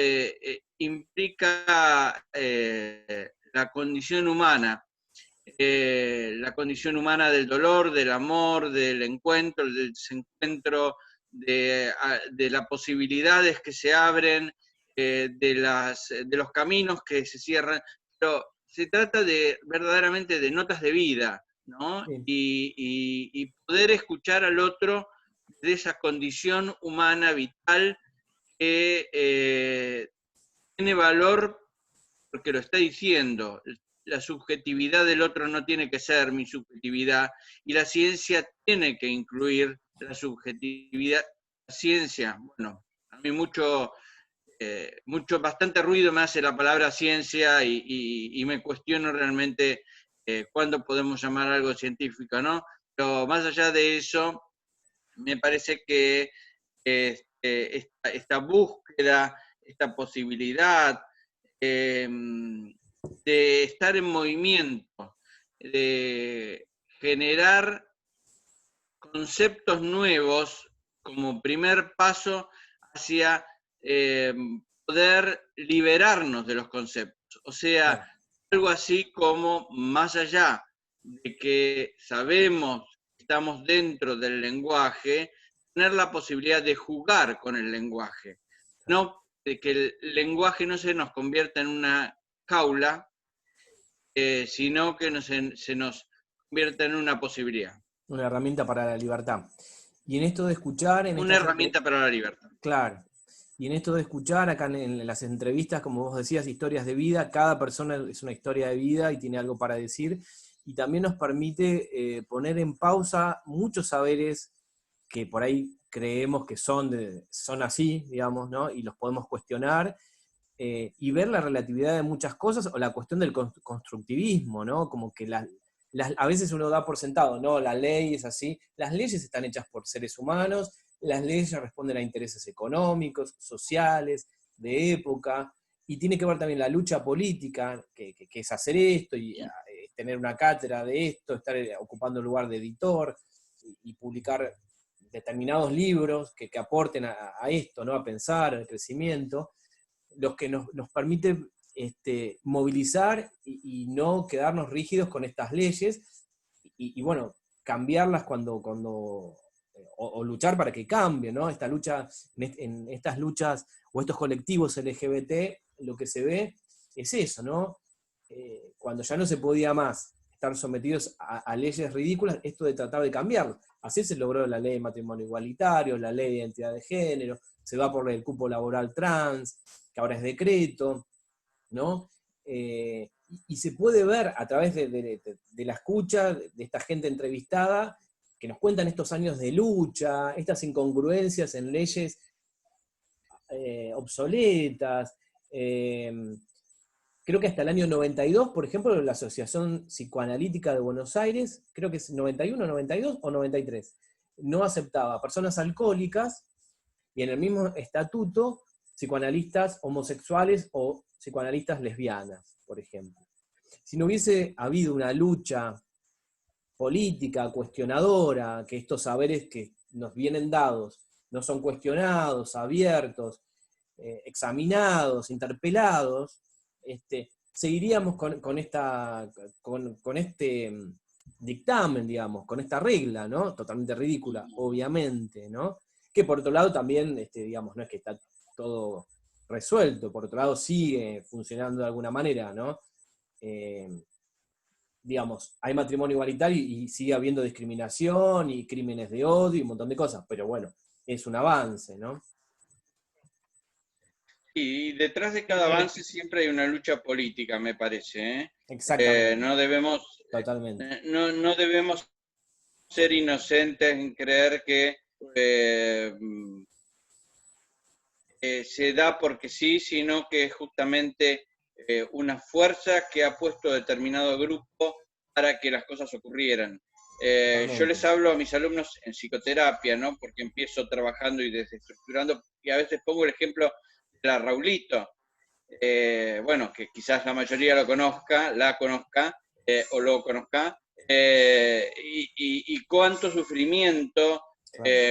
implica la condición humana del dolor, del amor, del encuentro, del desencuentro, de las posibilidades que se abren, de los caminos que se cierran, pero se trata verdaderamente de notas de vida, ¿no? Sí. Y poder escuchar al otro de esa condición humana vital que tiene valor porque lo está diciendo. La subjetividad del otro no tiene que ser mi subjetividad, y la ciencia tiene que incluir la subjetividad. La ciencia, bueno, a mí bastante ruido me hace la palabra ciencia y me cuestiono realmente cuándo podemos llamar algo científico, ¿no? Pero más allá de eso, me parece que esta búsqueda, esta posibilidad, de estar en movimiento, de generar conceptos nuevos como primer paso hacia poder liberarnos de los conceptos. O sea, Claro. algo así como más allá de que sabemos que estamos dentro del lenguaje, tener la posibilidad de jugar con el lenguaje, no de que el lenguaje no se nos convierta en una jaula, sino que se nos convierta en una posibilidad. Una herramienta para la libertad. Y en esto de escuchar, Una herramienta para la libertad. Claro. Y en esto de escuchar, acá en las entrevistas, como vos decías, historias de vida, cada persona es una historia de vida y tiene algo para decir, y también nos permite poner en pausa muchos saberes que por ahí creemos que son así, digamos, ¿no? Y los podemos cuestionar, y ver la relatividad de muchas cosas, o la cuestión del constructivismo, ¿no? Como que a veces uno da por sentado, no, la ley es así, las leyes están hechas por seres humanos, las leyes responden a intereses económicos, sociales, de época, y tiene que ver también la lucha política, que es hacer esto, y tener una cátedra de esto, estar ocupando el lugar de editor y publicar determinados libros que aporten a esto, ¿no? A pensar, al crecimiento, los que nos permite movilizar y no quedarnos rígidos con estas leyes, y bueno, cambiarlas o luchar para que cambien, ¿no? Esta lucha, en estas luchas o estos colectivos LGBT, lo que se ve es eso, ¿no? Cuando ya no se podía más estar sometidos a leyes ridículas, esto de tratar de cambiarlo. Así se logró la ley de matrimonio igualitario, la ley de identidad de género, se va por el cupo laboral trans, que ahora es decreto, ¿no? Y se puede ver a través de la escucha de esta gente entrevistada, que nos cuentan estos años de lucha, estas incongruencias en leyes obsoletas. Creo que hasta el año 92, por ejemplo, la Asociación Psicoanalítica de Buenos Aires, creo que es 91, 92 o 93, no aceptaba a personas alcohólicas, y en el mismo estatuto, psicoanalistas homosexuales o psicoanalistas lesbianas, por ejemplo. Si no hubiese habido una lucha política, cuestionadora, que estos saberes que nos vienen dados no son cuestionados, abiertos, examinados, interpelados, seguiríamos con este dictamen, digamos, con esta regla, ¿no? Totalmente ridícula, obviamente, ¿no? Que por otro lado también, digamos, no es que está todo resuelto, por otro lado sigue funcionando de alguna manera, ¿no? Digamos, hay matrimonio igualitario y sigue habiendo discriminación y crímenes de odio y un montón de cosas, pero bueno, es un avance, ¿no? Y detrás de cada avance siempre hay una lucha política, me parece, ¿eh? Exactamente. No debemos, Totalmente. no debemos ser inocentes en creer que se da porque sí, sino que es justamente una fuerza que ha puesto determinado grupo para que las cosas ocurrieran. Yo les hablo a mis alumnos en psicoterapia, ¿no? Porque empiezo trabajando y desestructurando, y a veces pongo el ejemplo de la Raulito. Bueno, que quizás la mayoría lo conozca, la conozca o lo conozca, y cuánto sufrimiento,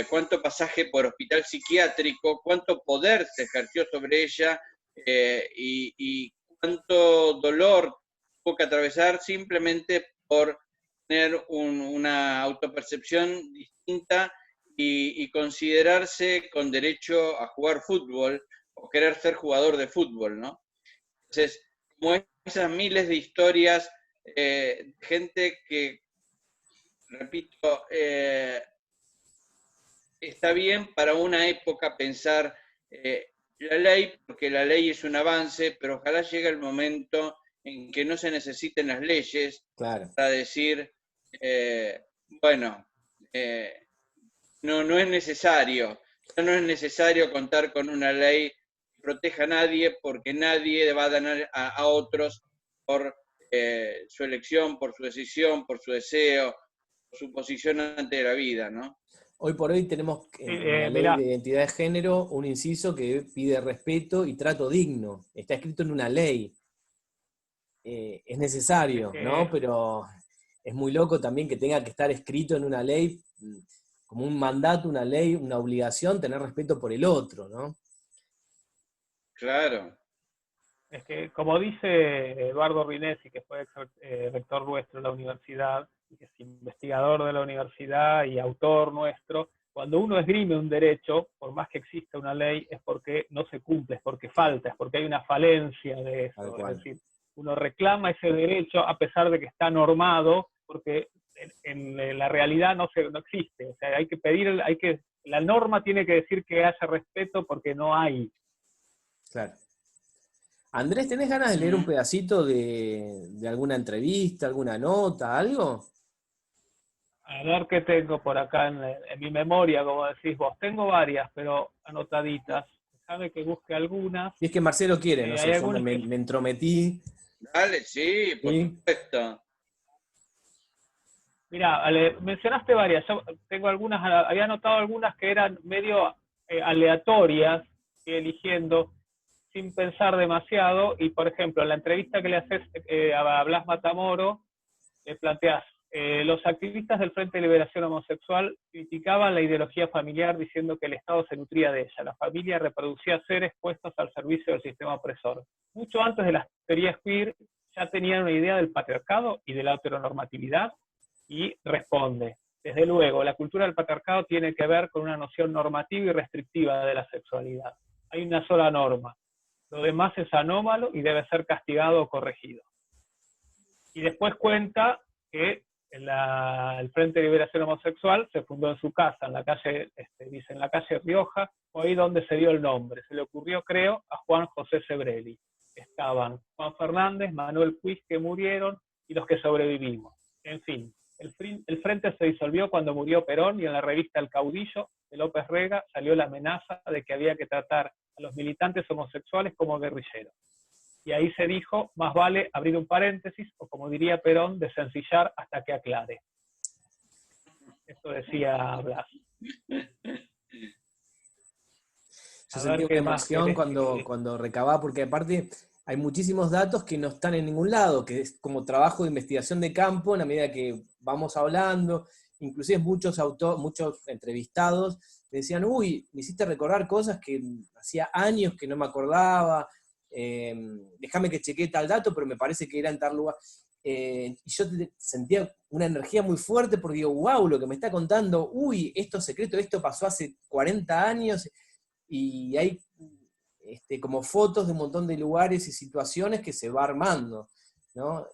cuánto pasaje por hospital psiquiátrico, cuánto poder se ejerció sobre ella, y cuánto dolor tuvo que atravesar simplemente por tener una autopercepción distinta y considerarse con derecho a jugar fútbol o querer ser jugador de fútbol, ¿no? Entonces, como esas miles de historias, gente que, repito, está bien para una época pensar la ley, porque la ley es un avance, pero ojalá llegue el momento en que no se necesiten las leyes, claro, para decir, bueno, no es necesario, ya no es necesario contar con una ley que proteja a nadie, porque nadie va a dañar a otros por su elección, por su decisión, por su deseo, por su posición ante la vida, ¿no? Hoy por hoy tenemos en la ley Mirá, de identidad de género un inciso que pide respeto y trato digno. Está escrito en una ley. Es necesario, ¿no? Pero es muy loco también que tenga que estar escrito en una ley, como un mandato, una ley, una obligación, tener respeto por el otro, ¿no? Claro. es que, como dice Eduardo Rinesi, que fue rector nuestro de la universidad, que es investigador de la universidad y autor nuestro, cuando uno esgrime un derecho, por más que exista una ley, es porque no se cumple, es porque falta, es porque hay una falencia de eso. Es decir, uno reclama ese derecho a pesar de que está normado, porque en la realidad no existe. O sea, hay que pedir, la norma tiene que decir que haya respeto porque no hay. Claro. Andrés, ¿tenés ganas de leer un pedacito de alguna entrevista, alguna nota, algo? A ver qué tengo por acá en mi memoria, como decís vos. Tengo varias, pero anotaditas. Déjame que busque algunas. Y es que Marcelo quiere, no sé, Hay yo algunas me entrometí. Dale, sí, por ¿Sí? supuesto. Mira, mencionaste varias. Yo tengo algunas, había anotado algunas que eran medio aleatorias, eligiendo sin pensar demasiado. Y, por ejemplo, en la entrevista que le haces a Blas Matamoro, le planteás, los activistas del Frente de Liberación Homosexual criticaban la ideología familiar diciendo que el Estado se nutría de ella, la familia reproducía seres puestos al servicio del sistema opresor. Mucho antes de las teorías queer ya tenían una idea del patriarcado y de la heteronormatividad, y responde, desde luego, la cultura del patriarcado tiene que ver con una noción normativa y restrictiva de la sexualidad. Hay una sola norma, lo demás es anómalo y debe ser castigado o corregido. Y después cuenta que el Frente de Liberación Homosexual se fundó en su casa, en la calle, dice, en la calle Rioja, o ahí donde se dio el nombre. Se le ocurrió, creo, a Juan José Sebrelli. Estaban Juan Fernández, Manuel Puig, que murieron, y los que sobrevivimos. En fin, el Frente se disolvió cuando murió Perón, y en la revista El Caudillo de López Rega salió la amenaza de que había que tratar a los militantes homosexuales como guerrilleros. Y ahí se dijo, más vale abrir un paréntesis, o como diría Perón, desencillar hasta que aclare. Esto decía Blas. Yo sentí una emoción cuando recababa, porque aparte hay muchísimos datos que no están en ningún lado, que es como trabajo de investigación de campo, en la medida que vamos hablando, inclusive muchos entrevistados decían, uy, me hiciste recordar cosas que hacía años que no me acordaba, déjame que chequee tal dato, pero me parece que era en tal lugar. Y yo sentía una energía muy fuerte porque digo, wow, lo que me está contando, uy, esto secreto, esto pasó hace 40 años, y hay como fotos de un montón de lugares y situaciones que se va armando, ¿no?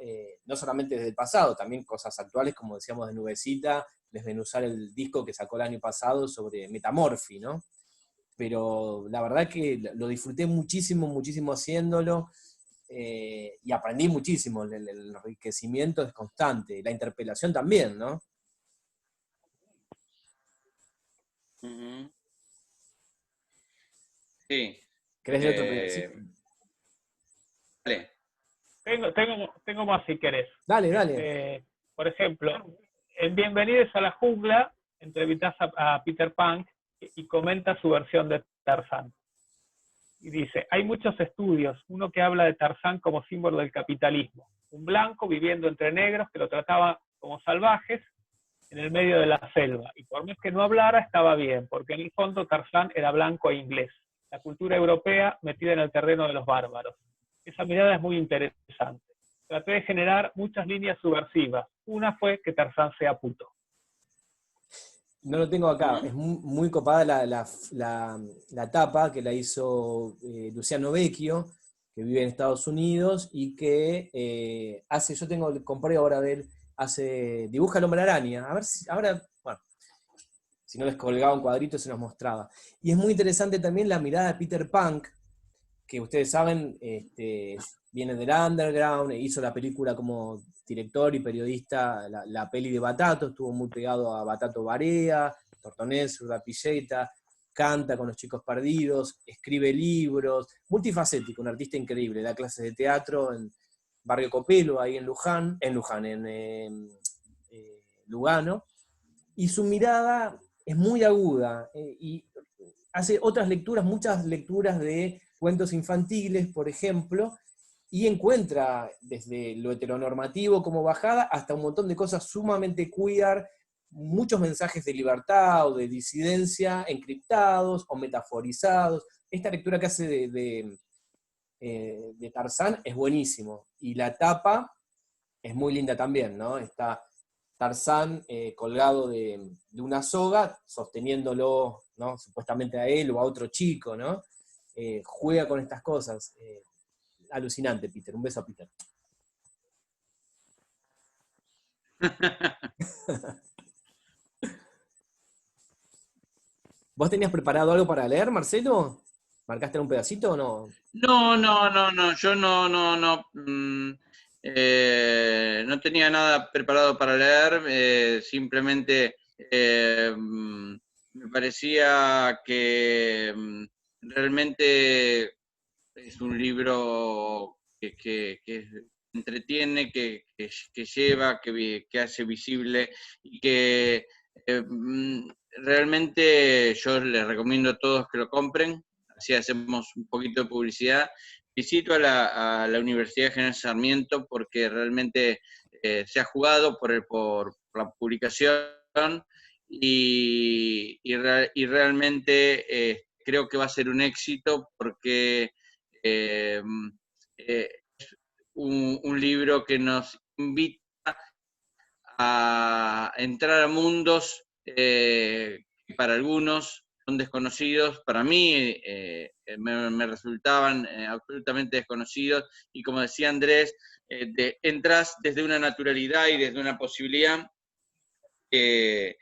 No solamente desde el pasado, también cosas actuales, como decíamos de Nubecita, desmenuzar el disco que sacó el año pasado sobre Metamorphy, ¿no? Pero la verdad que lo disfruté muchísimo, muchísimo haciéndolo, y aprendí muchísimo, el enriquecimiento es constante, la interpelación también, ¿no? Uh-huh. Sí. ¿Querés de otro pedacito? Dale. Tengo más si querés. Dale. Por ejemplo, en Bienvenidos a la Jungla, entrevistas a Peter Pan y comenta su versión de Tarzán. Y dice, hay muchos estudios, uno que habla de Tarzán como símbolo del capitalismo. Un blanco viviendo entre negros que lo trataba como salvajes en el medio de la selva. Y por más que no hablara, estaba bien, porque en el fondo Tarzán era blanco e inglés. La cultura europea metida en el terreno de los bárbaros. Esa mirada es muy interesante. Traté de generar muchas líneas subversivas. Una fue que Tarzán sea puto. No lo tengo acá, es muy copada la tapa que la hizo Luciano Vecchio, que vive en Estados Unidos y que compré ahora de él, dibuja el Hombre Araña, a ver si, ahora, bueno, si no les colgaba un cuadrito se los mostraba. Y es muy interesante también la mirada de Peter Punk, que ustedes saben, viene del underground, hizo la película como director y periodista, la peli de Batato, estuvo muy pegado a Batato Barea, Tortonés, Urdapilleta, canta con los Chicos Perdidos, escribe libros, multifacético, un artista increíble, da clases de teatro en Barrio Copelo, ahí en Lugano, y su mirada es muy aguda, y hace otras lecturas, muchas lecturas de cuentos infantiles, por ejemplo, y encuentra desde lo heteronormativo como bajada hasta un montón de cosas sumamente queer, muchos mensajes de libertad o de disidencia encriptados o metaforizados. Esta lectura que hace de Tarzán es buenísimo, y la tapa es muy linda también, ¿no? Está Tarzán colgado de una soga, sosteniéndolo, ¿no? Supuestamente a él o a otro chico, ¿no? Juega con estas cosas. Alucinante, Peter. Un beso a Peter. ¿Vos tenías preparado algo para leer, Marcelo? ¿Marcaste un pedacito o no? No, yo no tenía nada preparado para leer, simplemente me parecía que realmente es un libro que entretiene, que lleva, que hace visible y que realmente yo les recomiendo a todos que lo compren. Así hacemos un poquito de publicidad. Visito a la Universidad General Sarmiento porque realmente se ha jugado por la publicación y realmente creo que va a ser un éxito porque es un libro que nos invita a entrar a mundos que para algunos son desconocidos, para mí me resultaban absolutamente desconocidos, y como decía Andrés, entras desde una naturalidad y desde una posibilidad que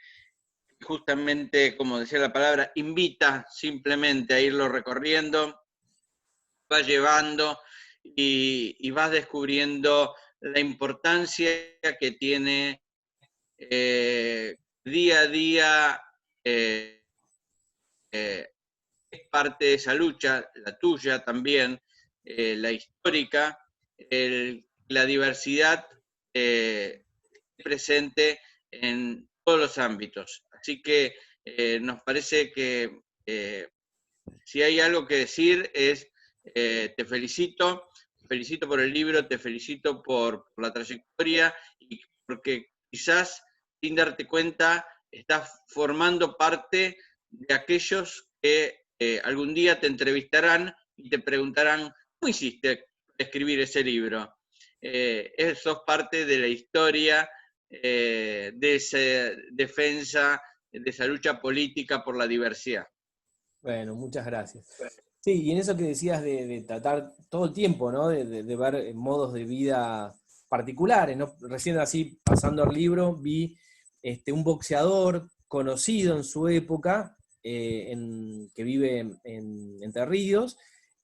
justamente, como decía la palabra, invita simplemente a irlo recorriendo, va llevando y vas descubriendo la importancia que tiene día a día, es parte de esa lucha, la tuya también, la histórica, la diversidad presente en todos los ámbitos. Así que nos parece que si hay algo que decir es te felicito por el libro, te felicito por la trayectoria, y porque quizás sin darte cuenta estás formando parte de aquellos que algún día te entrevistarán y te preguntarán, ¿cómo hiciste para escribir ese libro? Sos parte de la historia de esa defensa, de esa lucha política por la diversidad. Bueno, muchas gracias. Sí, y en eso que decías de tratar todo el tiempo, ¿no? De ver modos de vida particulares, ¿no? Recién así, pasando al libro, vi un boxeador conocido en su época, que vive en Entre Ríos,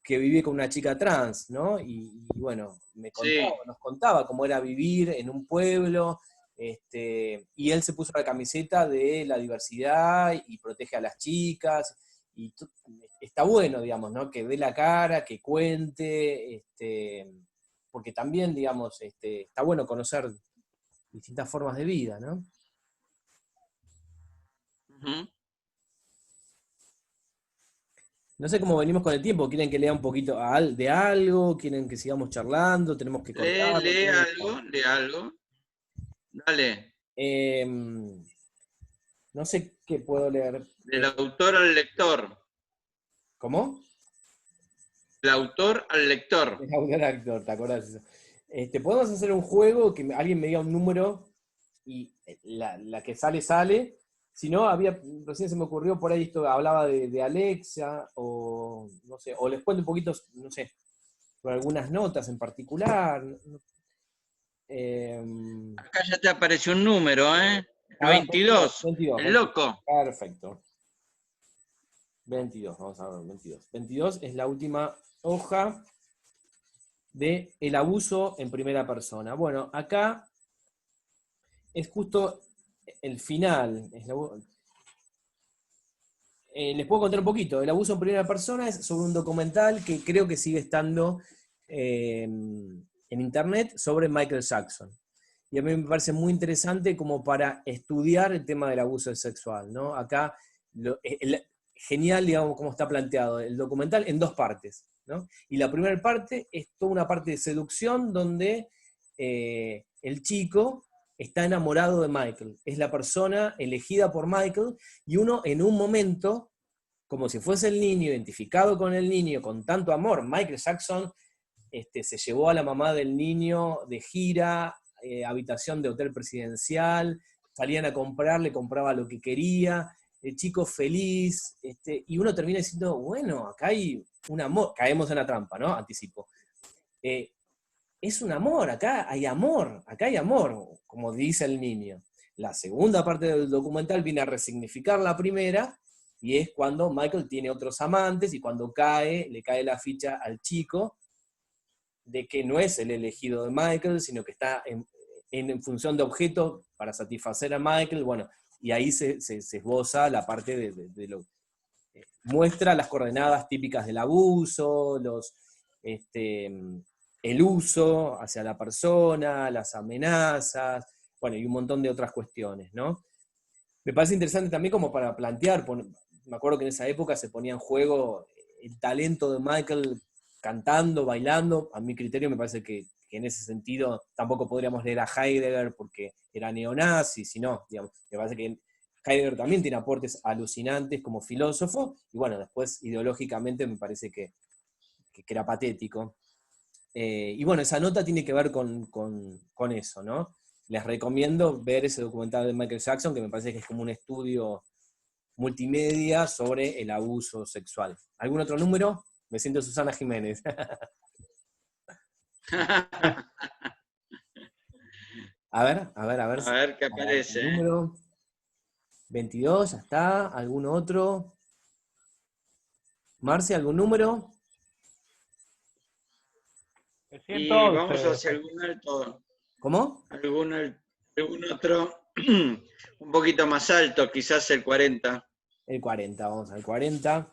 que vive con una chica trans, ¿no? Y bueno, Sí. nos contaba cómo era vivir en un pueblo, y él se puso la camiseta de la diversidad y protege a las chicas, y está bueno, digamos, ¿no? Que dé la cara, que cuente, porque también, digamos, está bueno conocer distintas formas de vida, ¿no? Uh-huh. No sé cómo venimos con el tiempo, ¿quieren que lea un poquito de algo? ¿Quieren que sigamos charlando? ¿Tenemos que cortar? Lee algo. Dale. No sé qué puedo leer. Del autor al lector. ¿Cómo? Del autor al lector. El autor actor, ¿te acordás de eso? Podemos hacer un juego que alguien me diga un número y la que sale, sale. Si no, recién se me ocurrió por ahí, esto hablaba de Alexa, o no sé, o les cuento un poquito, no sé, por algunas notas en particular. Acá ya te apareció un número, ¿eh? El 22, 22. 22, El 22. loco. Perfecto. 22, vamos a ver, 22. 22 es la última hoja de el abuso en primera persona. Bueno, acá es justo el final. Les puedo contar un poquito. El abuso en primera persona es sobre un documental que creo que sigue estando en internet sobre Michael Jackson. Y a mí me parece muy interesante como para estudiar el tema del abuso sexual, ¿no? Acá, genial, digamos, cómo está planteado el documental en dos partes, ¿no? Y la primera parte es toda una parte de seducción donde el chico está enamorado de Michael, es la persona elegida por Michael, y uno en un momento, como si fuese el niño, identificado con el niño, con tanto amor, Michael Jackson se llevó a la mamá del niño de gira, habitación de hotel presidencial, salían a comprar, le compraba lo que quería, el chico feliz, y uno termina diciendo, bueno, acá hay un amor, caemos en la trampa, ¿no? Anticipo. Es un amor, acá hay amor, como dice el niño. La segunda parte del documental viene a resignificar la primera, y es cuando Michael tiene otros amantes, y cuando le cae la ficha al chico, de que no es el elegido de Michael, sino que está en función de objetos para satisfacer a Michael, bueno, y ahí se esboza la parte de lo muestra las coordenadas típicas del abuso, el uso hacia la persona, las amenazas, bueno, y un montón de otras cuestiones, ¿no? Me parece interesante también como para plantear, me acuerdo que en esa época se ponía en juego el talento de Michael cantando, bailando, a mi criterio me parece que que en ese sentido tampoco podríamos leer a Heidegger porque era neonazi, sino, digamos, me parece que Heidegger también tiene aportes alucinantes como filósofo, y bueno, después ideológicamente me parece que era patético. Y bueno, esa nota tiene que ver con eso, ¿no? Les recomiendo ver ese documental de Michael Jackson, que me parece que es como un estudio multimedia sobre el abuso sexual. ¿Algún otro número? Me siento Susana Jiménez. A ver. A ver qué aparece. El número 22, ya está. ¿Algún otro? Marce, ¿algún número? Y vamos hacia algún alto. ¿Cómo? Algún otro un poquito más alto, quizás el 40. El 40, vamos al 40.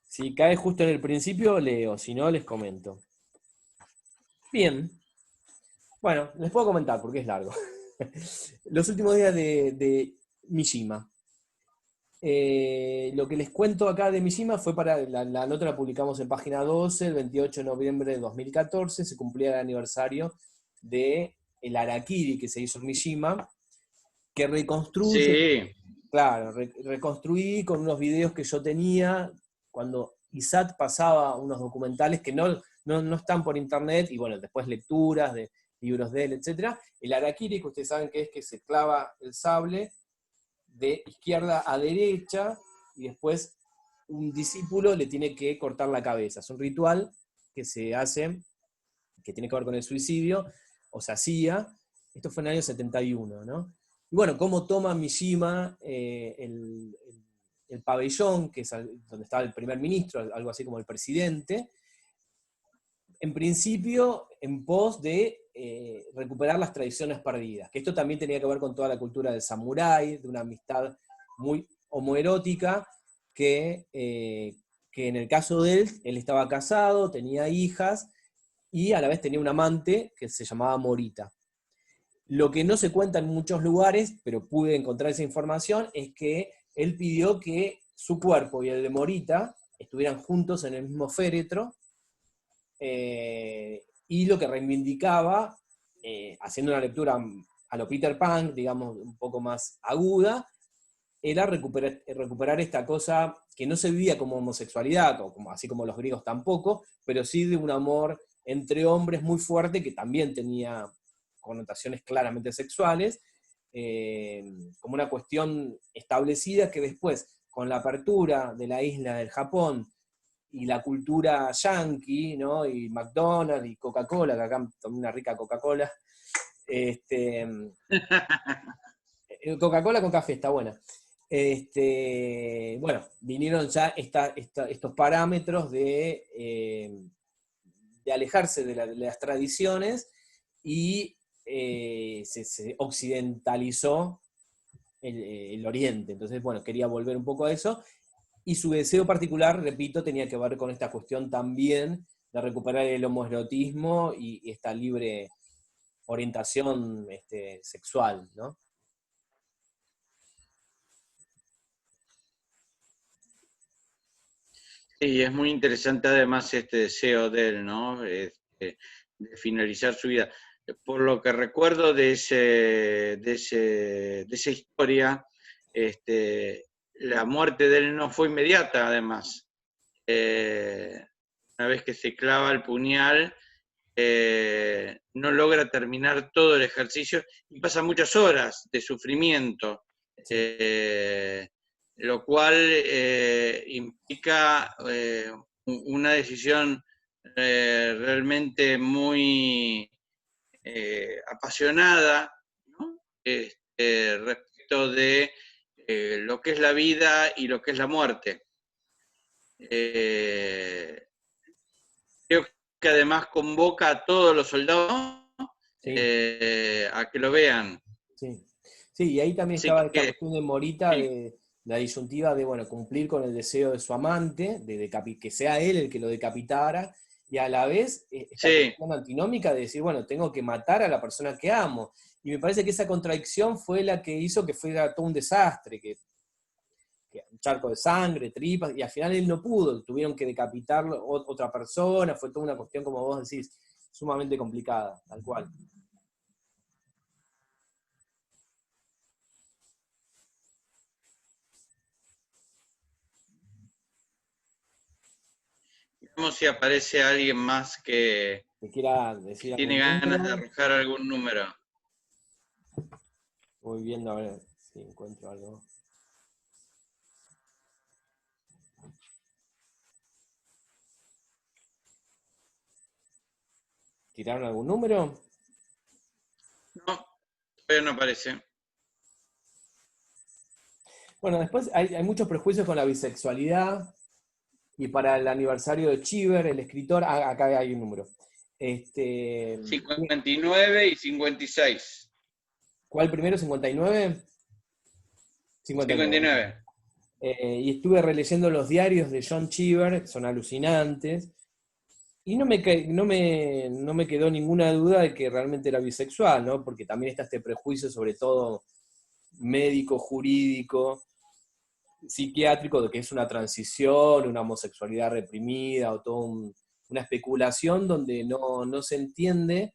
Si cae justo en el principio, leo, si no, les comento. Bien. Bueno, les puedo comentar porque es largo. Los últimos días de Mishima. Lo que les cuento acá de Mishima fue para, la nota la publicamos en página 12, el 28 de noviembre de 2014, se cumplía el aniversario de el harakiri que se hizo en Mishima, que reconstruye, Sí. claro, reconstruí con unos videos que yo tenía cuando ISAT pasaba unos documentales que no están por internet, y bueno, después lecturas de libros de él, etc. El harakiri, que ustedes saben que es que se clava el sable de izquierda a derecha, y después un discípulo le tiene que cortar la cabeza. Es un ritual que se hace, que tiene que ver con el suicidio, o se hacía, esto fue en el año 71, ¿no? Y bueno, cómo toma Mishima el pabellón, que es donde estaba el primer ministro, algo así como el presidente, en principio en pos de recuperar las tradiciones perdidas, que esto también tenía que ver con toda la cultura del samurái, de una amistad muy homoerótica, que en el caso de él estaba casado, tenía hijas, y a la vez tenía un amante que se llamaba Morita. Lo que no se cuenta en muchos lugares, pero pude encontrar esa información, es que él pidió que su cuerpo y el de Morita estuvieran juntos en el mismo féretro, y lo que reivindicaba, haciendo una lectura a lo Peter Pan, digamos, un poco más aguda, era recuperar esta cosa que no se vivía como homosexualidad, así como los griegos tampoco, pero sí de un amor entre hombres muy fuerte, que también tenía connotaciones claramente sexuales, como una cuestión establecida que después, con la apertura de la isla del Japón, y la cultura yankee, ¿no? Y McDonald's y Coca-Cola, que acá tomé una rica Coca-Cola. Coca-Cola con café, está buena. Bueno, vinieron ya estos parámetros de alejarse de las tradiciones, y se occidentalizó el Oriente. Entonces, bueno, quería volver un poco a eso. Y su deseo particular, repito, tenía que ver con esta cuestión también de recuperar el homoerotismo y esta libre orientación sexual, ¿no? Sí, es muy interesante además este deseo de él, ¿no? De finalizar su vida. Por lo que recuerdo de esa historia, la muerte de él no fue inmediata, además. Una vez que se clava el puñal, no logra terminar todo el ejercicio y pasa muchas horas de sufrimiento, lo cual implica una decisión realmente muy apasionada, ¿no? Respecto de lo que es la vida y lo que es la muerte. Creo que además convoca a todos los soldados Sí. A que lo vean. Sí, sí, y ahí también Así estaba esta que, cuestión de Morita, sí, de la disyuntiva de, bueno, cumplir con el deseo de su amante, que sea él el que lo decapitara, y a la vez esta sí, cuestión antinómica de decir, bueno, tengo que matar a la persona que amo. Y me parece que esa contradicción fue la que hizo que fuera todo un desastre, que charco de sangre, tripas, y al final él no pudo, tuvieron que decapitarlo otra persona, fue toda una cuestión, como vos decís, sumamente complicada, tal cual. Veamos si aparece alguien más que ¿Te quiera decir tiene algún ganas de número? arrojar algún número. Voy viendo a ver si encuentro algo. ¿Tiraron algún número? No, todavía no aparece. Bueno, después hay muchos prejuicios con la bisexualidad, y para el aniversario de Cheever, el escritor, acá hay un número. 59 y 56. ¿Cuál primero? ¿59? 59. 59. Y estuve releyendo los diarios de John Cheever, son alucinantes, y no me quedó ninguna duda de que realmente era bisexual, ¿no? Porque también está este prejuicio, sobre todo médico, jurídico, psiquiátrico, de que es una transición, una homosexualidad reprimida, o toda una especulación donde no se entiende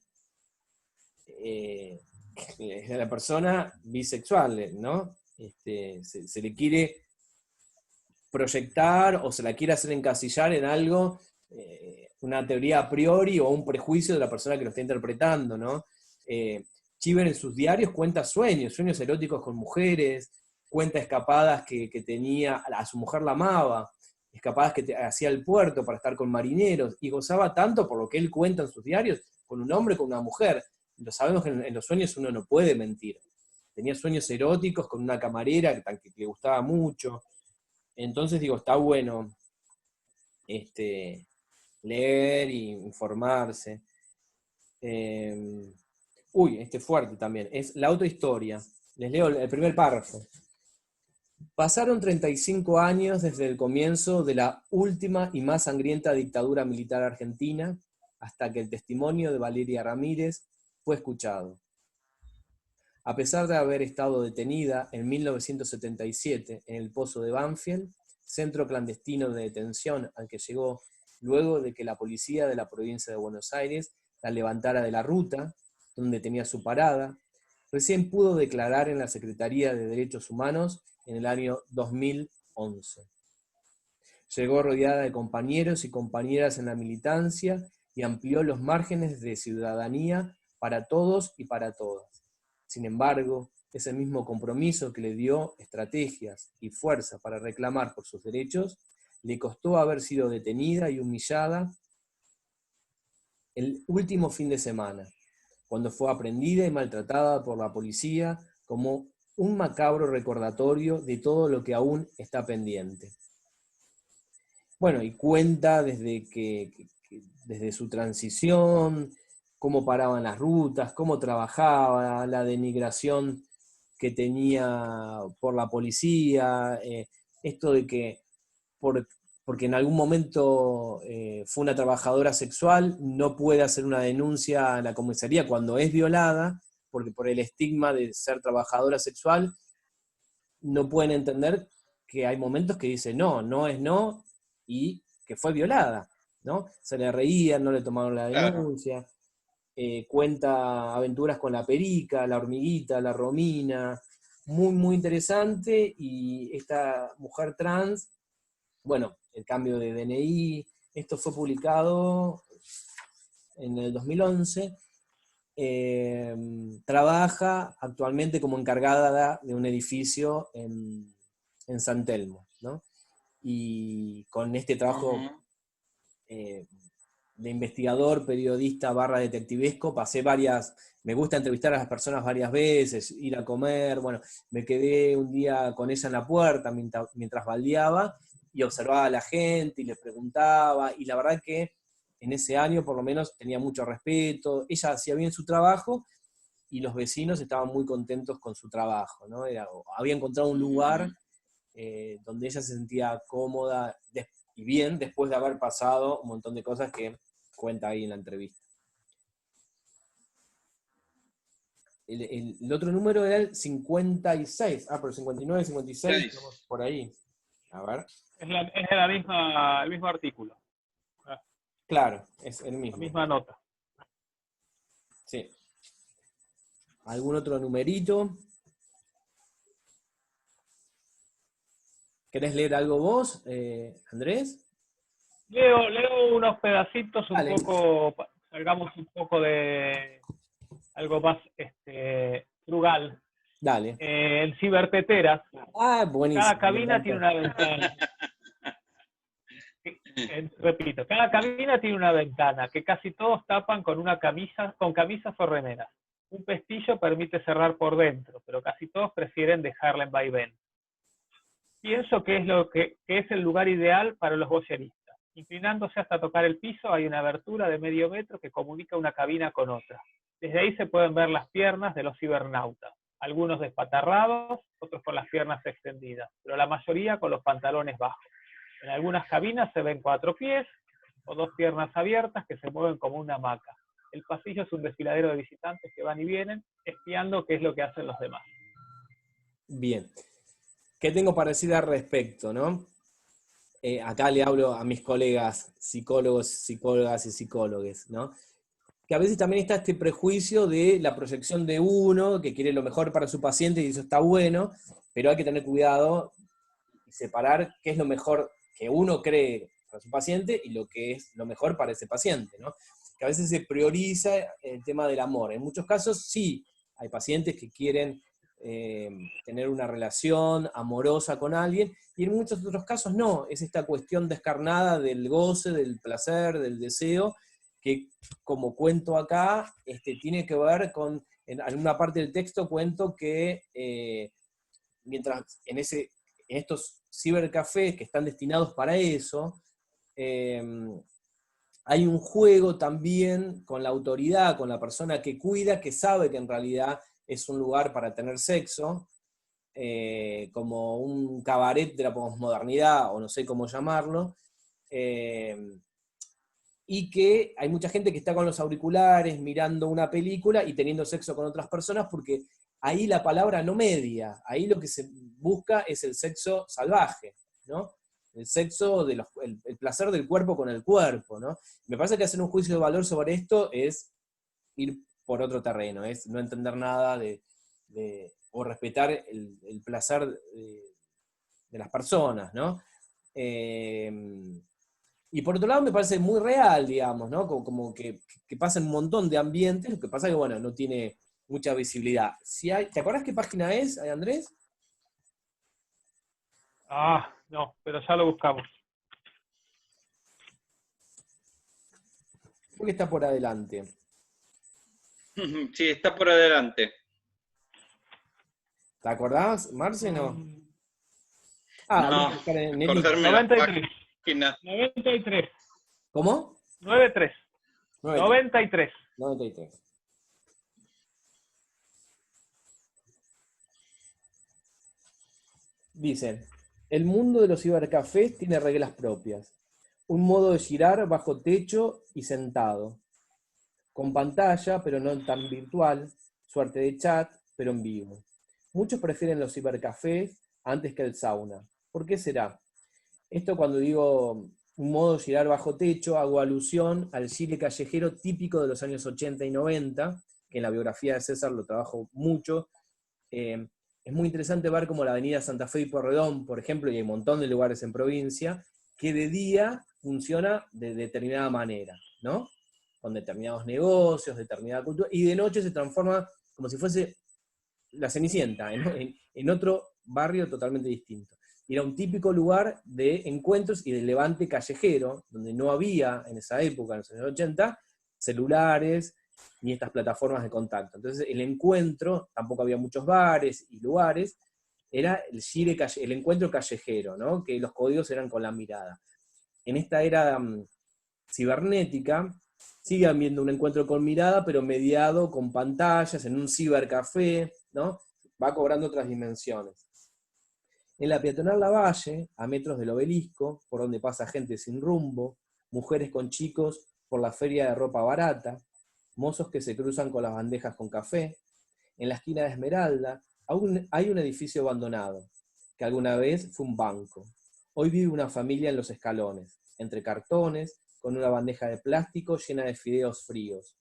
a la persona bisexual, ¿no? Se le quiere proyectar o se la quiere hacer encasillar en algo, una teoría a priori o un prejuicio de la persona que lo está interpretando, ¿no? Cheever en sus diarios cuenta sueños eróticos con mujeres, cuenta escapadas que tenía, a su mujer la amaba, escapadas que hacía al puerto para estar con marineros, y gozaba tanto, por lo que él cuenta en sus diarios, con un hombre, con una mujer. Lo sabemos que en los sueños uno no puede mentir. Tenía sueños eróticos con una camarera que le gustaba mucho. Entonces digo, está bueno leer y informarse. Fuerte también, es la autohistoria. Les leo el primer párrafo. Pasaron 35 años desde el comienzo de la última y más sangrienta dictadura militar argentina hasta que el testimonio de Valeria Ramírez fue escuchado. A pesar de haber estado detenida en 1977 en el Pozo de Banfield, centro clandestino de detención al que llegó luego de que la policía de la provincia de Buenos Aires la levantara de la ruta, donde tenía su parada, recién pudo declarar en la Secretaría de Derechos Humanos en el año 2011. Llegó rodeada de compañeros y compañeras en la militancia y amplió los márgenes de ciudadanía para todos y para todas. Sin embargo, ese mismo compromiso que le dio estrategias y fuerza para reclamar por sus derechos, le costó haber sido detenida y humillada el último fin de semana, cuando fue aprendida y maltratada por la policía como un macabro recordatorio de todo lo que aún está pendiente. Bueno, y cuenta desde su transición, cómo paraban las rutas, cómo trabajaba, la denigración que tenía por la policía, esto de que porque en algún momento fue una trabajadora sexual, no puede hacer una denuncia a la comisaría cuando es violada, porque por el estigma de ser trabajadora sexual, no pueden entender que hay momentos que dice no es no, y que fue violada, ¿no? Se le reían, no le tomaron la denuncia. Cuenta aventuras con la perica, la hormiguita, la romina, muy, muy interesante, y esta mujer trans, bueno, el cambio de DNI, esto fue publicado en el 2011, trabaja actualmente como encargada de un edificio en San Telmo, ¿no? Y con este trabajo de investigador, periodista / detectivesco, me gusta entrevistar a las personas varias veces, ir a comer, bueno, me quedé un día con ella en la puerta mientras baldeaba, y observaba a la gente y les preguntaba, y la verdad que en ese año por lo menos tenía mucho respeto, ella hacía bien su trabajo, y los vecinos estaban muy contentos con su trabajo, ¿no? Había encontrado un lugar donde ella se sentía cómoda y bien después de haber pasado un montón de cosas que cuenta ahí en la entrevista. El otro número era el 56, pero 59, 56, estamos por ahí. A ver. Es de el mismo artículo, Claro, es el la mismo. misma nota. Sí. ¿Algún otro numerito? ¿Querés leer algo vos, Andrés? Leo unos pedacitos un Dale. poco, salgamos un poco de algo más frugal. Dale. En Ciberteteras, Ah, buenísimo. cada Me cabina tiene encantó. una ventana. Repito, cada cabina tiene una ventana que casi todos tapan con camisas o remeras. Un pestillo permite cerrar por dentro, pero casi todos prefieren dejarla en vaivén. Pienso que es el lugar ideal para los voyeristas. Inclinándose hasta tocar el piso, hay una abertura de medio metro que comunica una cabina con otra. Desde ahí se pueden ver las piernas de los cibernautas, algunos despatarrados, otros con las piernas extendidas, pero la mayoría con los pantalones bajos. En algunas cabinas se ven 4 pies o 2 piernas abiertas que se mueven como una hamaca. El pasillo es un desfiladero de visitantes que van y vienen, espiando qué es lo que hacen los demás. Bien. ¿Qué tengo para decir al respecto, no? Acá le hablo a mis colegas psicólogos, psicólogas y psicólogos, ¿no? Que a veces también está este prejuicio de la proyección de uno, que quiere lo mejor para su paciente y eso está bueno, pero hay que tener cuidado y separar qué es lo mejor que uno cree para su paciente y lo que es lo mejor para ese paciente, ¿no? Que a veces se prioriza el tema del amor. En muchos casos sí, hay pacientes que quieren tener una relación amorosa con alguien, y en muchos otros casos no, es esta cuestión descarnada del goce, del placer, del deseo, que como cuento acá, tiene que ver con, en alguna parte del texto cuento que mientras en estos cibercafés que están destinados para eso, hay un juego también con la autoridad, con la persona que cuida, que sabe que en realidad es un lugar para tener sexo, como un cabaret de la posmodernidad, o no sé cómo llamarlo, y que hay mucha gente que está con los auriculares mirando una película y teniendo sexo con otras personas, porque ahí la palabra no media, ahí lo que se busca es el sexo salvaje, ¿no? El sexo, el placer del cuerpo con el cuerpo, ¿no? Me parece que hacer un juicio de valor sobre esto es ir por otro terreno, es no entender nada o respetar el placer de las personas, ¿no? Y por otro lado me parece muy real, digamos, ¿no? Como que pasa en un montón de ambientes, lo que pasa es que, bueno, no tiene mucha visibilidad. ¿Te acuerdas qué página es, Andrés? No, pero ya lo buscamos. Creo que está por adelante. Sí, está por adelante. ¿Te acordás, Marce, no? No, buscar en el acordarme la 93. página. 93. ¿Cómo? 93. 93. 93. Dicen, el mundo de los cibercafés tiene reglas propias. Un modo de girar bajo techo y sentado. Con pantalla, pero no tan virtual. Suerte de chat, pero en vivo. Muchos prefieren los cibercafés antes que el sauna. ¿Por qué será? Esto cuando digo un modo de girar bajo techo, hago alusión al Chile callejero típico de los años 80 y 90, que en la biografía de César lo trabajo mucho. Es muy interesante ver cómo la avenida Santa Fe y Porredón, por ejemplo, y hay un montón de lugares en provincia, que de día funciona de determinada manera, ¿no? Con determinados negocios, determinada cultura, y de noche se transforma como si fuese la Cenicienta, en otro barrio totalmente distinto. Y era un típico lugar de encuentros y de levante callejero, donde no había en esa época, en los años 80, celulares ni estas plataformas de contacto. Entonces el encuentro, tampoco había muchos bares y lugares, era el encuentro callejero, ¿no? Que los códigos eran con la mirada. En esta era cibernética, sigue habiendo un encuentro con mirada, pero mediado con pantallas, en un cibercafé, ¿no? Va cobrando otras dimensiones. En la peatonal Lavalle, a metros del obelisco, por donde pasa gente sin rumbo, mujeres con chicos por la feria de ropa barata, mozos que se cruzan con las bandejas con café. En la esquina de Esmeralda aún hay un edificio abandonado, que alguna vez fue un banco. Hoy vive una familia en Los Escalones, entre cartones, con una bandeja de plástico llena de fideos fríos.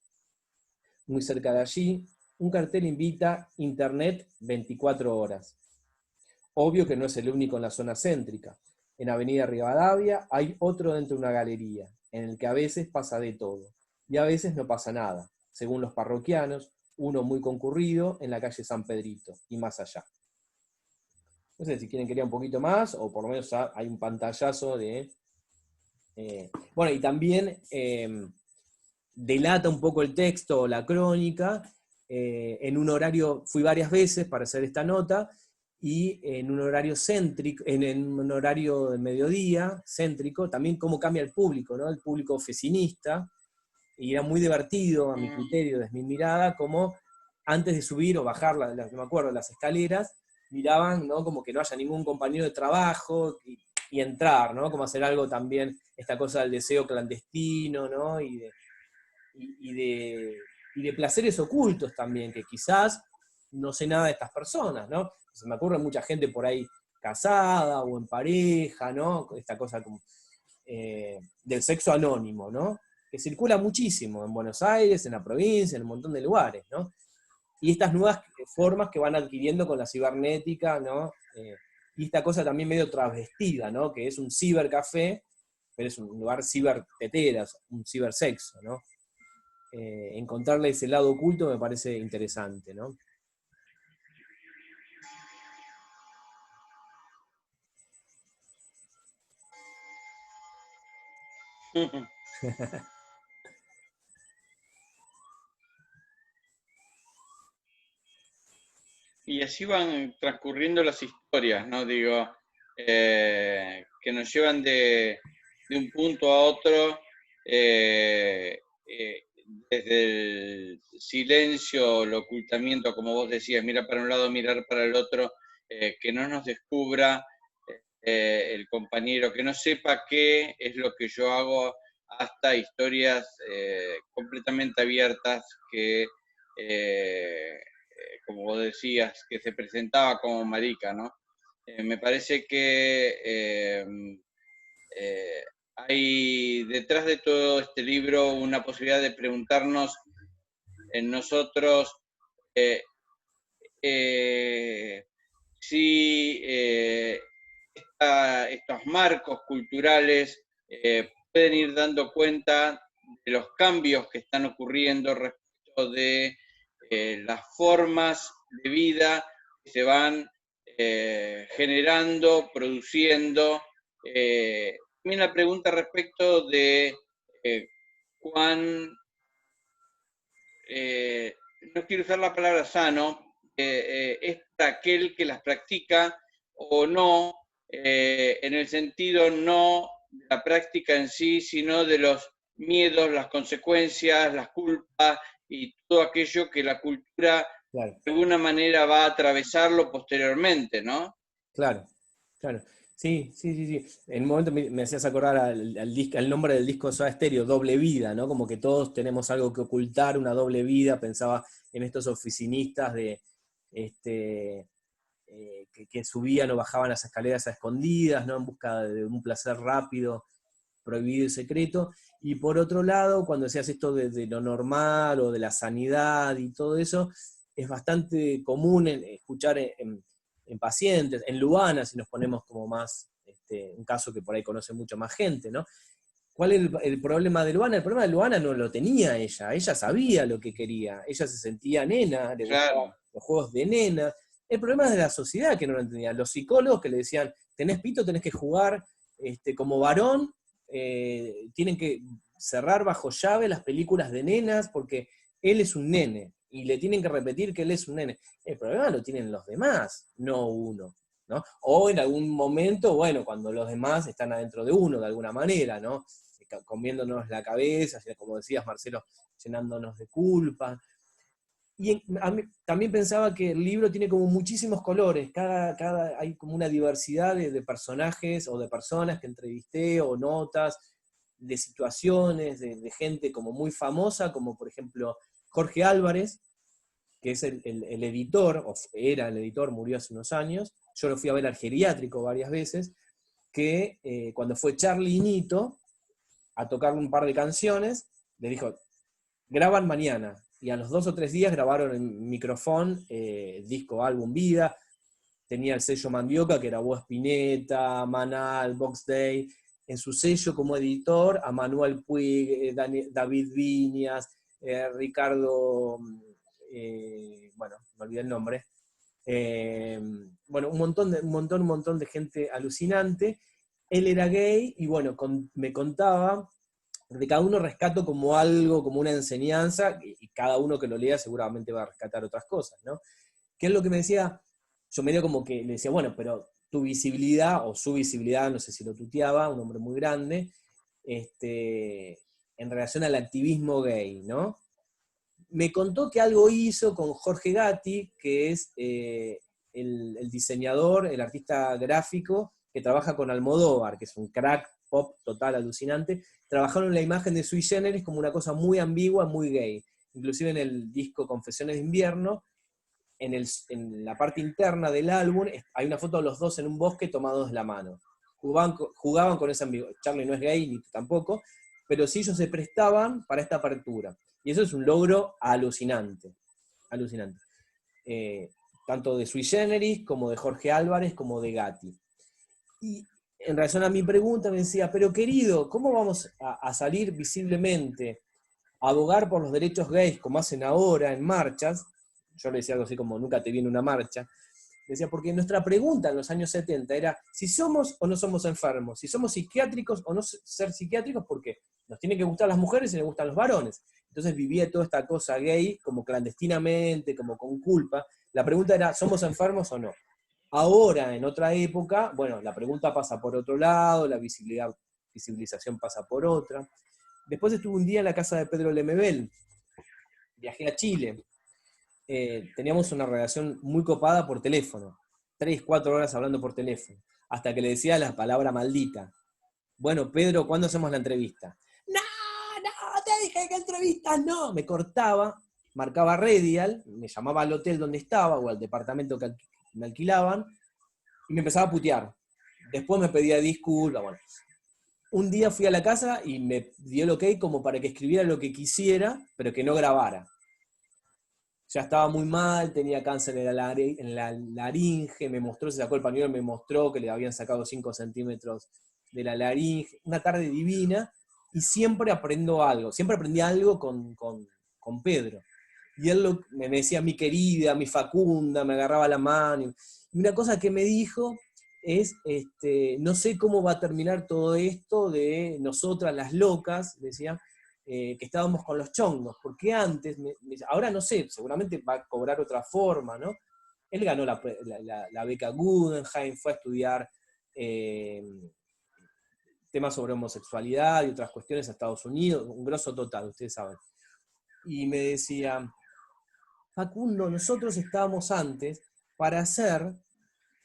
Muy cerca de allí, un cartel invita Internet 24 horas. Obvio que no es el único en la zona céntrica. En Avenida Rivadavia hay otro dentro de una galería, en el que a veces pasa de todo, y a veces no pasa nada, según los parroquianos, uno muy concurrido en la calle San Pedrito, y más allá. No sé si quieren que lea un poquito más, o por lo menos hay un pantallazo de... bueno, y también delata un poco el texto o la crónica, en un horario, fui varias veces para hacer esta nota, y en un horario céntrico, en un horario de mediodía, céntrico, también cómo cambia el público, ¿no? El público oficinista, y era muy divertido a mi criterio, desde mi mirada, como antes de subir o bajar, no me acuerdo, las escaleras, miraban, ¿no? Como que no haya ningún compañero de trabajo, y entrar, ¿no? Como hacer algo también, esta cosa del deseo clandestino, ¿no? Y de placeres ocultos también, que quizás no sé nada de estas personas, ¿no? Se me ocurre mucha gente por ahí casada o en pareja, ¿no? Esta cosa como, del sexo anónimo, ¿no? Que circula muchísimo en Buenos Aires, en la provincia, en un montón de lugares, ¿no? Y estas nuevas formas que van adquiriendo con la cibernética, ¿no? Y esta cosa también medio travestida, ¿no? Que es un cibercafé, pero es un lugar ciberteteras, un cibersexo, ¿no? Encontrarle ese lado oculto me parece interesante, ¿no? Y así van transcurriendo las historias, ¿no? Digo, que nos llevan de un punto a otro, desde el silencio, el ocultamiento, como vos decías, mirar para un lado, mirar para el otro, que no nos descubra el compañero, que no sepa qué es lo que yo hago, hasta historias completamente abiertas que, como vos decías, que se presentaba como marica, ¿no? Me parece que hay detrás de todo este libro una posibilidad de preguntarnos en nosotros eh, eh, si estos marcos culturales pueden ir dando cuenta de los cambios que están ocurriendo respecto de las formas de vida que se van generando, produciendo. También la pregunta respecto de cuán, no quiero usar la palabra sano, es aquel que las practica o no, en el sentido no de la práctica en sí, sino de los miedos, las consecuencias, las culpas y todo aquello que la cultura Claro. de alguna manera va a atravesarlo posteriormente, ¿no? Claro, claro. Sí, sí, sí, sí. En un momento me hacías acordar al nombre del disco de Soda Stereo, Doble Vida, ¿no? Como que todos tenemos algo que ocultar, una doble vida. Pensaba en estos oficinistas que subían o bajaban las escaleras a escondidas, ¿no? En busca de un placer rápido, prohibido y secreto. Y por otro lado, cuando decías esto de lo normal o de la sanidad y todo eso, es bastante común escuchar en pacientes, en Luana, si nos ponemos como más, un caso que por ahí conoce mucho más gente, ¿no? ¿Cuál es el problema de Luana? El problema de Luana no lo tenía ella sabía lo que quería, ella se sentía nena, le gustaban Claro. los juegos de nena. El problema es de la sociedad que no lo entendía, los psicólogos que le decían, tenés pito, tenés que jugar como varón, tienen que cerrar bajo llave las películas de nenas porque él es un nene, y le tienen que repetir que él es un nene. El problema lo tienen los demás, no uno, ¿no? O en algún momento, bueno, cuando los demás están adentro de uno, de alguna manera, ¿no? Comiéndonos la cabeza, como decías, Marcelo, llenándonos de culpa. Y también pensaba que el libro tiene como muchísimos colores, hay como una diversidad de personajes o de personas que entrevisté, o notas, de situaciones, de gente como muy famosa, como por ejemplo Jorge Álvarez, que es el editor, o era el editor, murió hace unos años. Yo lo fui a ver al geriátrico varias veces, que cuando fue Charlie Nito a tocar un par de canciones, le dijo, graban mañana. Y a los 2 o 3 días grabaron en micrófono, disco, álbum Vida. Tenía el sello Mandioca, que grabó Spinetta, Manal, Box Day. En su sello como editor, a Manuel Puig, David Viñas, Ricardo, bueno, me olvidé el nombre. Bueno, un montón de gente alucinante. Él era gay y bueno, me contaba, de cada uno rescato como algo, como una enseñanza, y cada uno que lo lea seguramente va a rescatar otras cosas, ¿no? ¿Qué es lo que me decía? Yo medio como que le decía, bueno, pero tu visibilidad, o su visibilidad, no sé si lo tuteaba, un hombre muy grande, en relación al activismo gay, ¿no? Me contó que algo hizo con Jorge Gatti, que es el diseñador, el artista gráfico, que trabaja con Almodóvar, que es un crack pop total, alucinante. Trabajaron en la imagen de Sui Generis como una cosa muy ambigua, muy gay. Inclusive en el disco Confesiones de Invierno, en la parte interna del álbum, hay una foto de los dos en un bosque tomados de la mano. Jugaban con esa ambigüedad. Charlie no es gay, ni tampoco, pero sí ellos se prestaban para esta apertura. Y eso es un logro alucinante. Alucinante. Tanto de Sui Generis, como de Jorge Álvarez, como de Gatti. Y en relación a mi pregunta me decía, pero querido, ¿cómo vamos a salir visiblemente a abogar por los derechos gays como hacen ahora en marchas? Yo le decía algo así como, nunca te vi en una marcha. Decía, porque nuestra pregunta en los años 70 era si somos o no somos enfermos, si somos psiquiátricos o no ser psiquiátricos, porque nos tienen que gustar las mujeres y les gustan los varones. Entonces vivía toda esta cosa gay como clandestinamente, como con culpa. La pregunta era, ¿somos enfermos o no? Ahora, en otra época, bueno, la pregunta pasa por otro lado, la visibilización pasa por otra. Después estuve un día en la casa de Pedro Lemebel, viajé a Chile, teníamos una relación muy copada por teléfono, 3, 4 horas hablando por teléfono, hasta que le decía la palabra maldita. Bueno, Pedro, ¿cuándo hacemos la entrevista? No, te dije que entrevistas no. Me cortaba, marcaba Redial, me llamaba al hotel donde estaba, o al departamento que me alquilaban, y me empezaba a putear. Después me pedía disculpas, bueno. Un día fui a la casa y me dio el ok como para que escribiera lo que quisiera, pero que no grabara. Ya estaba muy mal, tenía cáncer en la laringe, me mostró, se sacó el pañuelo, me mostró que le habían sacado 5 centímetros de la laringe, una tarde divina, y siempre aprendo algo, siempre aprendí algo con Pedro. Y él me decía mi querida, mi Facunda, me agarraba la mano, y una cosa que me dijo es, no sé cómo va a terminar todo esto de nosotras las locas, decía, que estábamos con los chongos, porque antes, ahora no sé, seguramente va a cobrar otra forma, ¿no? Él ganó la beca Guggenheim, fue a estudiar temas sobre homosexualidad y otras cuestiones a Estados Unidos, un grosso total, ustedes saben. Y me decía, Facundo, nosotros estábamos antes para hacer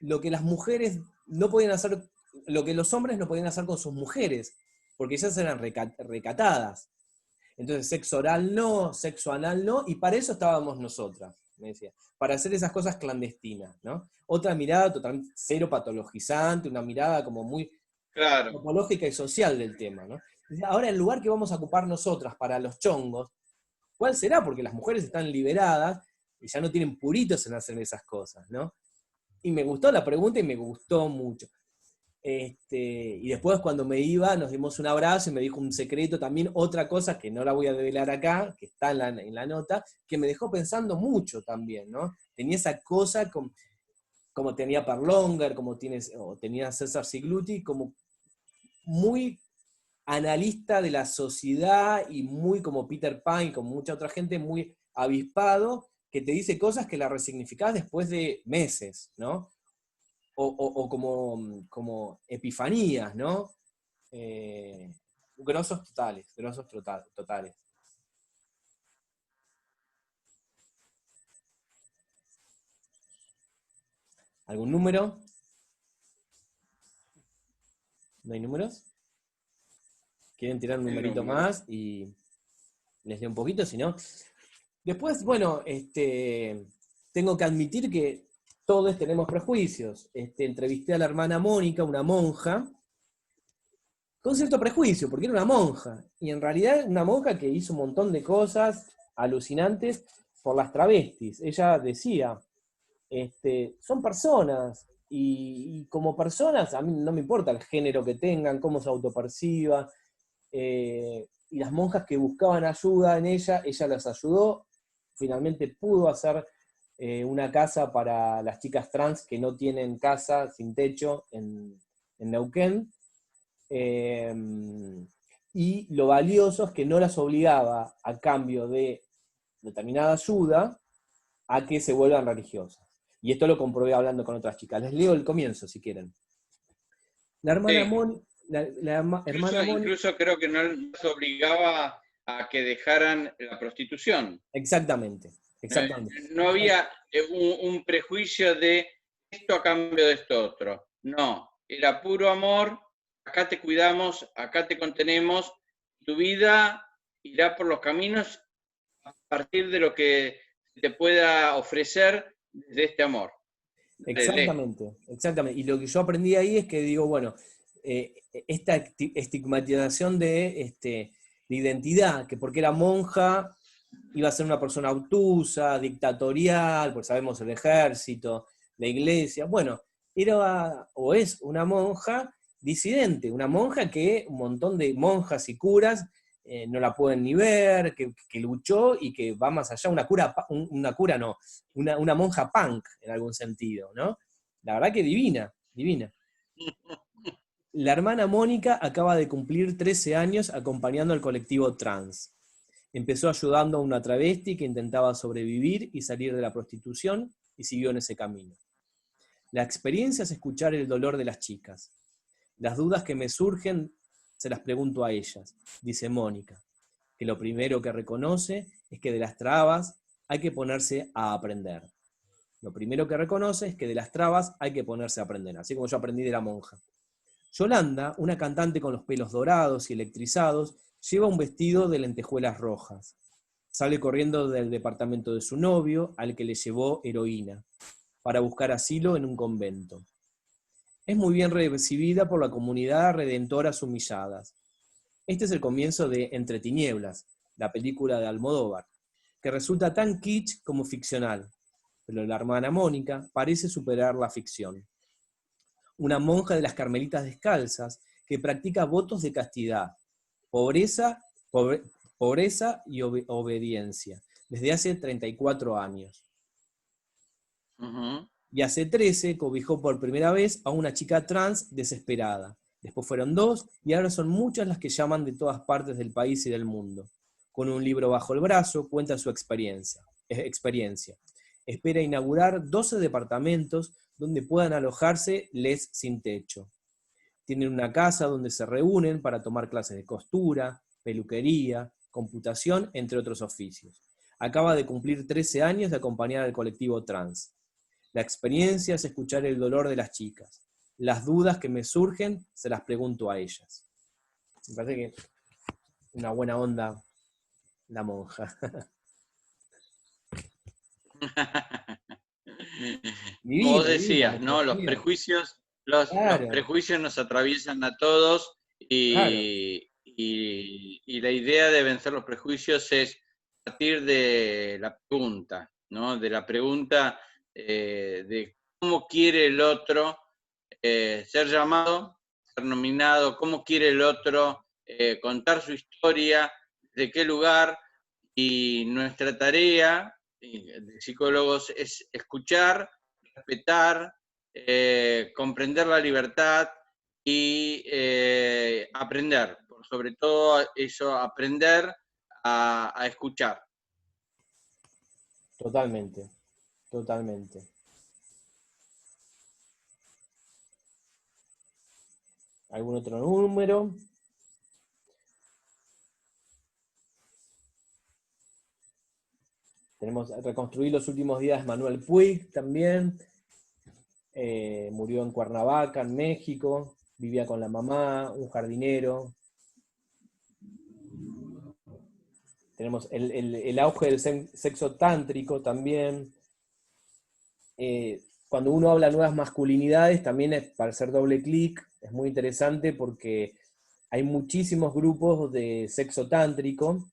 lo que las mujeres no podían hacer, lo que los hombres no podían hacer con sus mujeres, porque ellas eran recatadas. Entonces, sexo oral no, sexo anal no, y para eso estábamos nosotras, me decía, para hacer esas cosas clandestinas, ¿no? Otra mirada totalmente cero patologizante, una mirada como muy antropológica y social del tema, ¿no? Ahora, el lugar que vamos a ocupar nosotras para los chongos, ¿cuál será? Porque las mujeres están liberadas y ya no tienen puritos en hacer esas cosas, ¿no? Y me gustó la pregunta y me gustó mucho. Y después cuando me iba nos dimos un abrazo y me dijo un secreto también, otra cosa que no la voy a develar acá, que está en la nota, que me dejó pensando mucho también, ¿no? Tenía esa cosa como tenía Perlonger, o tenía César Sigluti, como muy analista de la sociedad y muy como Peter Pan, como mucha otra gente, muy avispado, que te dice cosas que las resignificás después de meses, ¿no? O como epifanías, ¿no? Grosos totales. ¿Algún número? ¿No hay números? ¿Quieren tirar un numerito más? Y les leo un poquito, si no. Después, bueno, tengo que admitir que todos tenemos prejuicios. Entrevisté a la hermana Mónica, una monja, con cierto prejuicio, porque era una monja, y en realidad una monja que hizo un montón de cosas alucinantes por las travestis. Ella decía, son personas, y como personas, a mí no me importa el género que tengan, cómo se autoperciban, y las monjas que buscaban ayuda en ella las ayudó, finalmente pudo hacer una casa para las chicas trans que no tienen casa, sin techo, en Neuquén, y lo valioso es que no las obligaba, a cambio de determinada ayuda, a que se vuelvan religiosas. Y esto lo comprobé hablando con otras chicas. Les leo el comienzo, si quieren. La hermana Sí. Mónica... hermana Mónica... Incluso creo que no les obligaba a que dejaran la prostitución. Exactamente, exactamente. No había un prejuicio de esto a cambio de esto otro. No, era puro amor, acá te cuidamos, acá te contenemos, tu vida irá por los caminos a partir de lo que te pueda ofrecer de este amor. Exactamente, exactamente. Y lo que yo aprendí ahí es que digo, bueno, esta estigmatización de identidad, que porque era monja iba a ser una persona obtusa, dictatorial, pues sabemos el ejército, la iglesia, bueno, era o es una monja disidente, una monja que un montón de monjas y curas no la pueden ni ver, que luchó y que va más allá, una monja punk en algún sentido, ¿no? La verdad que divina, divina. La hermana Mónica acaba de cumplir 13 años acompañando al colectivo trans. Empezó ayudando a una travesti que intentaba sobrevivir y salir de la prostitución y siguió en ese camino. La experiencia es escuchar el dolor de las chicas. Las dudas que me surgen se las pregunto a ellas, dice Mónica, que lo primero que reconoce es que de las trabas hay que ponerse a aprender. Lo primero que reconoce es que de las trabas hay que ponerse a aprender, así como yo aprendí de la monja. Yolanda, una cantante con los pelos dorados y electrizados, lleva un vestido de lentejuelas rojas. Sale corriendo del departamento de su novio, al que le llevó heroína, para buscar asilo en un convento. Es muy bien recibida por la comunidad redentoras humilladas. Este es el comienzo de Entre Tinieblas, la película de Almodóvar, que resulta tan kitsch como ficcional, pero la hermana Mónica parece superar la ficción. Una monja de las Carmelitas Descalzas que practica votos de castidad, pobreza y obediencia, desde hace 34 años. Y hace 13 cobijó por primera vez a una chica trans desesperada. Después fueron 2, y ahora son muchas las que llaman de todas partes del país y del mundo. Con un libro bajo el brazo, cuenta su experiencia. Espera inaugurar 12 departamentos donde puedan alojarse les sin techo. Tienen una casa donde se reúnen para tomar clases de costura, peluquería, computación, entre otros oficios. Acaba de cumplir 13 años de acompañar al colectivo trans. La experiencia es escuchar el dolor de las chicas. Las dudas que me surgen se las pregunto a ellas. Me parece que una buena onda la monja. Como vos Divina, decías, ¿no? Los prejuicios claro, nos atraviesan a todos claro. y la idea de vencer los prejuicios es partir de la pregunta, ¿no? De la pregunta de cómo quiere el otro ser llamado, ser nominado, cómo quiere el otro contar su historia, de qué lugar, y nuestra tarea de psicólogos es escuchar, respetar, comprender la libertad y aprender, por sobre todo eso, aprender a escuchar. Totalmente, totalmente. ¿Algún otro número? Tenemos Reconstruir los últimos días de Manuel Puig también. Murió en Cuernavaca, en México. Vivía con la mamá, un jardinero. Tenemos el auge del sexo tántrico también. Cuando uno habla de nuevas masculinidades, también es para hacer doble clic, es muy interesante porque hay muchísimos grupos de sexo tántrico,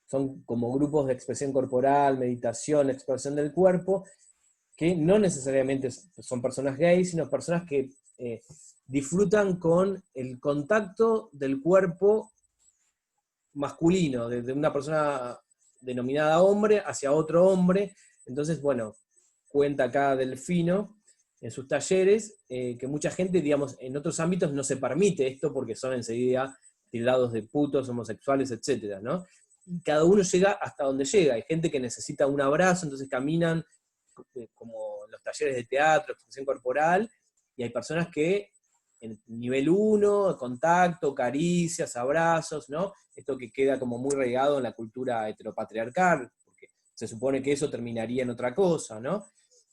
son como grupos de expresión corporal, meditación, expresión del cuerpo, que no necesariamente son personas gays, sino personas que disfrutan con el contacto del cuerpo masculino, de una persona denominada hombre hacia otro hombre. Entonces, bueno, cuenta acá Delfino en sus talleres, que mucha gente, digamos, en otros ámbitos no se permite esto porque son enseguida tildados de putos, homosexuales, etcétera, ¿no? Y cada uno llega hasta donde llega. Hay gente que necesita un abrazo, entonces caminan como en los talleres de teatro, expresión corporal, y hay personas que en nivel 1, contacto, caricias, abrazos, ¿no? Esto que queda como muy regado en la cultura heteropatriarcal, porque se supone que eso terminaría en otra cosa, ¿no?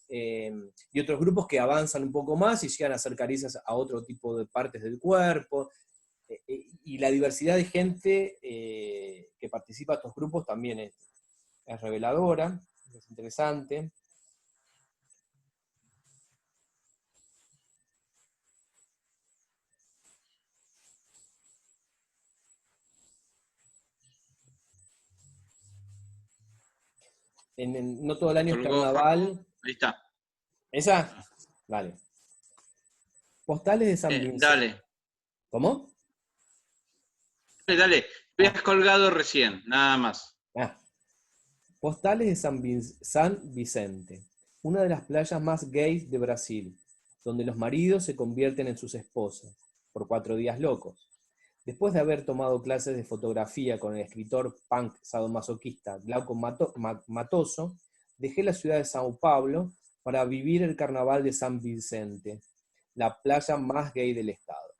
Y otros grupos que avanzan un poco más y llegan a hacer caricias a otro tipo de partes del cuerpo, y la diversidad de gente que participa en estos grupos también es reveladora, es interesante. No todo el año es Colgó, carnaval. ahí está. ¿Esa? Vale. Postales de San Vincent. Dale, ¿Cómo? dale. Habías colgado recién, nada más. Postales de San Vicente, una de las playas más gays de Brasil, donde los maridos se convierten en sus esposas, por 4 días locos. Después de haber tomado clases de fotografía con el escritor punk sadomasoquista Glauco Matoso, dejé la ciudad de Sao Paulo para vivir el carnaval de San Vicente, la playa más gay del estado.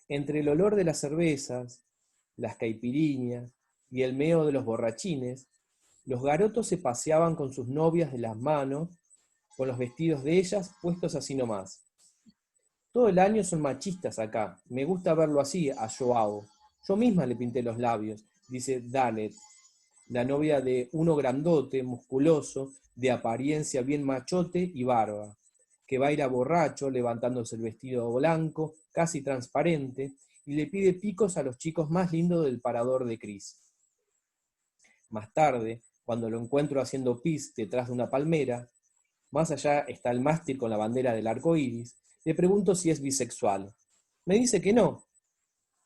Entre el olor de las cervezas, las caipiriñas y el meo de los borrachines, los garotos se paseaban con sus novias de las manos, con los vestidos de ellas puestos así nomás. Todo el año son machistas acá, me gusta verlo así a Joao. Yo misma le pinté los labios, dice Dalet, la novia de uno grandote, musculoso, de apariencia bien machote y barba, que baila borracho, levantándose el vestido blanco, casi transparente, y le pide picos a los chicos más lindos del parador de Cris. Más tarde, cuando lo encuentro haciendo pis detrás de una palmera, más allá está el mástil con la bandera del arco iris, le pregunto si es bisexual. Me dice que no.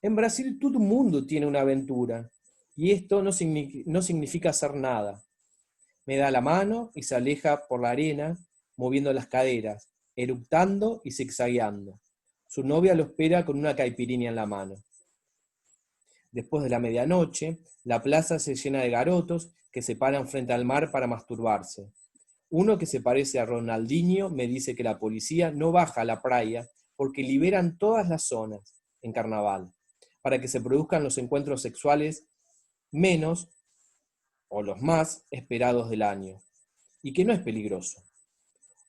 En Brasil todo el mundo tiene una aventura, y esto no significa hacer nada. Me da la mano y se aleja por la arena, moviendo las caderas, eructando y zigzagueando. Su novia lo espera con una caipirinha en la mano. Después de la medianoche, la plaza se llena de garotos que se paran frente al mar para masturbarse. Uno que se parece a Ronaldinho me dice que la policía no baja a la playa porque liberan todas las zonas en carnaval, para que se produzcan los encuentros sexuales menos, o los más, esperados del año, y que no es peligroso.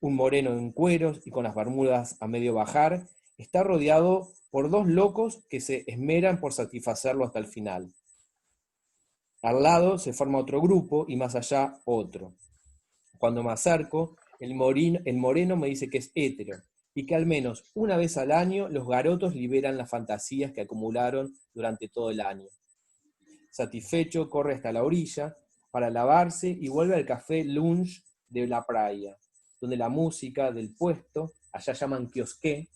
Un moreno en cueros y con las bermudas a medio bajar está rodeado por 2 locos que se esmeran por satisfacerlo hasta el final. Al lado se forma otro grupo y más allá otro. Cuando me acerco, el moreno me dice que es hétero y que al menos una vez al año los garotos liberan las fantasías que acumularon durante todo el año. Satisfecho, corre hasta la orilla para lavarse y vuelve al café lunch de la playa, donde la música del puesto, allá llaman kiosqué,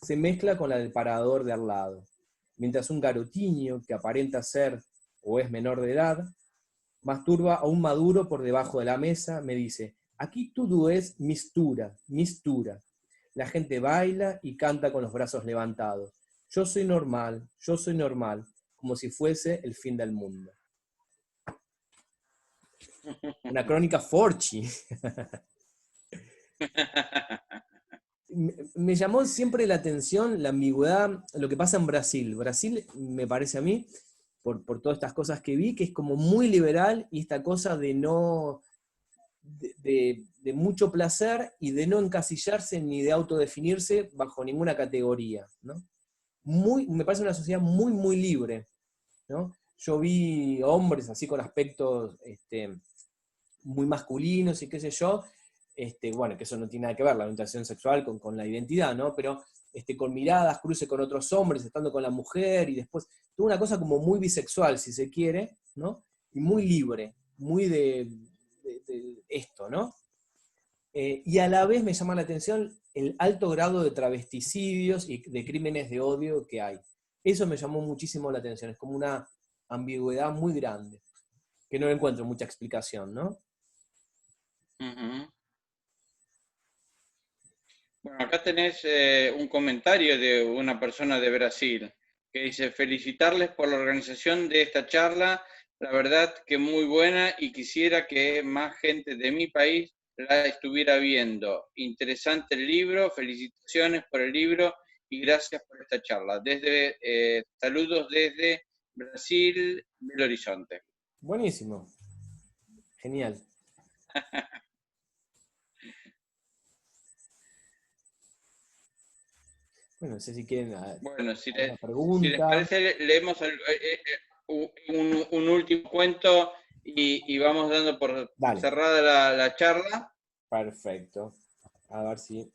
se mezcla con la del parador de al lado, mientras un garotinho que aparenta ser o es menor de edad, masturba a un maduro por debajo de la mesa, me dice, aquí todo es mistura, mistura. La gente baila y canta con los brazos levantados. Yo soy normal, como si fuese el fin del mundo. Una crónica Forchi. Me llamó siempre la atención la ambigüedad, lo que pasa en Brasil. Brasil, me parece a mí, por todas estas cosas que vi, que es como muy liberal y esta cosa de no, de mucho placer y de no encasillarse ni de autodefinirse bajo ninguna categoría, ¿no? Me parece una sociedad muy, muy libre, ¿no? Yo vi hombres así con aspectos muy masculinos y qué sé yo, bueno, que eso no tiene nada que ver, la orientación sexual con la identidad, ¿no? Pero con miradas, cruce con otros hombres, estando con la mujer, y después, tuvo una cosa como muy bisexual, si se quiere, ¿no? Y muy libre, muy de esto, ¿no? Y a la vez me llama la atención el alto grado de travesticidios y de crímenes de odio que hay. Eso me llamó muchísimo la atención, es como una ambigüedad muy grande, que no le encuentro mucha explicación, ¿no? Ujú. Bueno, acá tenés un comentario de una persona de Brasil que dice: felicitarles por la organización de esta charla, la verdad que muy buena y quisiera que más gente de mi país la estuviera viendo. Interesante el libro, felicitaciones por el libro y gracias por esta charla. Saludos desde Brasil, Belo Horizonte. Buenísimo, genial. Bueno, no sé si quieren Bueno, si alguna les pregunta. parece, leemos un último cuento y vamos dando por Dale, cerrada la charla. perfecto. A ver si...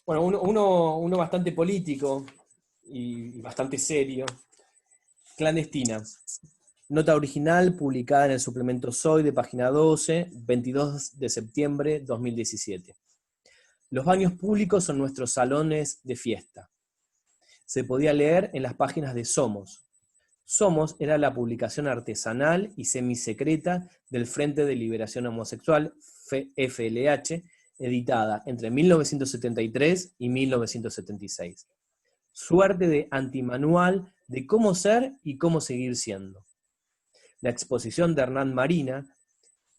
Bueno, uno bastante político y bastante serio. Clandestina. Nota original publicada en el suplemento Soy de página 12, 22 de septiembre 2017. Los baños públicos son nuestros salones de fiesta. Se podía leer en las páginas de Somos. Somos era la publicación artesanal y semisecreta del Frente de Liberación Homosexual, FLH, editada entre 1973 y 1976. Suerte de antimanual de cómo ser y cómo seguir siendo. La exposición de Hernán Marina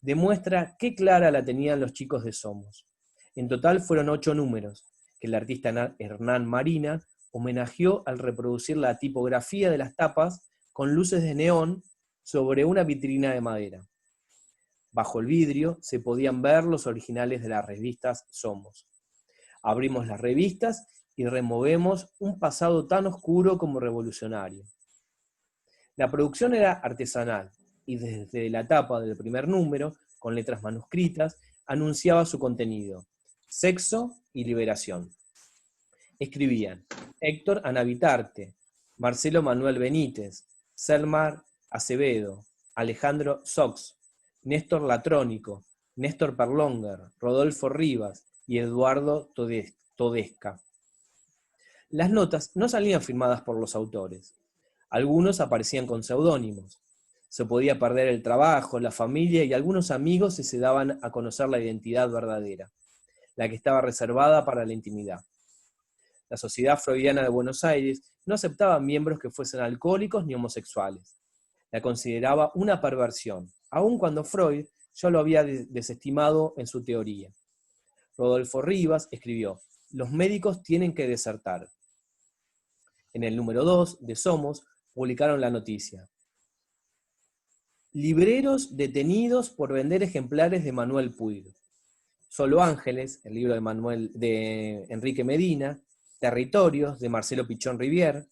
demuestra qué clara la tenían los chicos de Somos. En total fueron 8 números, que el artista Hernán Marina homenajeó al reproducir la tipografía de las tapas con luces de neón sobre una vitrina de madera. Bajo el vidrio se podían ver los originales de las revistas Somos. Abrimos las revistas y removemos un pasado tan oscuro como revolucionario. La producción era artesanal, y desde la tapa del primer número, con letras manuscritas, anunciaba su contenido: sexo y liberación. Escribían Héctor Anavitarte, Marcelo Manuel Benítez, Selmar Acevedo, Alejandro Sox, Néstor Latrónico, Néstor Perlonger, Rodolfo Rivas y Eduardo Todesca. Las notas no salían firmadas por los autores. Algunos aparecían con seudónimos. Se podía perder el trabajo, la familia y algunos amigos si se daban a conocer la identidad verdadera, la que estaba reservada para la intimidad. La Sociedad Freudiana de Buenos Aires no aceptaba miembros que fuesen alcohólicos ni homosexuales. La consideraba una perversión, aun cuando Freud ya lo había desestimado en su teoría. Rodolfo Rivas escribió: los médicos tienen que desertar. En el número 2 de Somos publicaron la noticia: libreros detenidos por vender ejemplares de Manuel Puig. Solo Ángeles, el libro de Enrique Medina, Territorios, de Marcelo Pichón Rivière,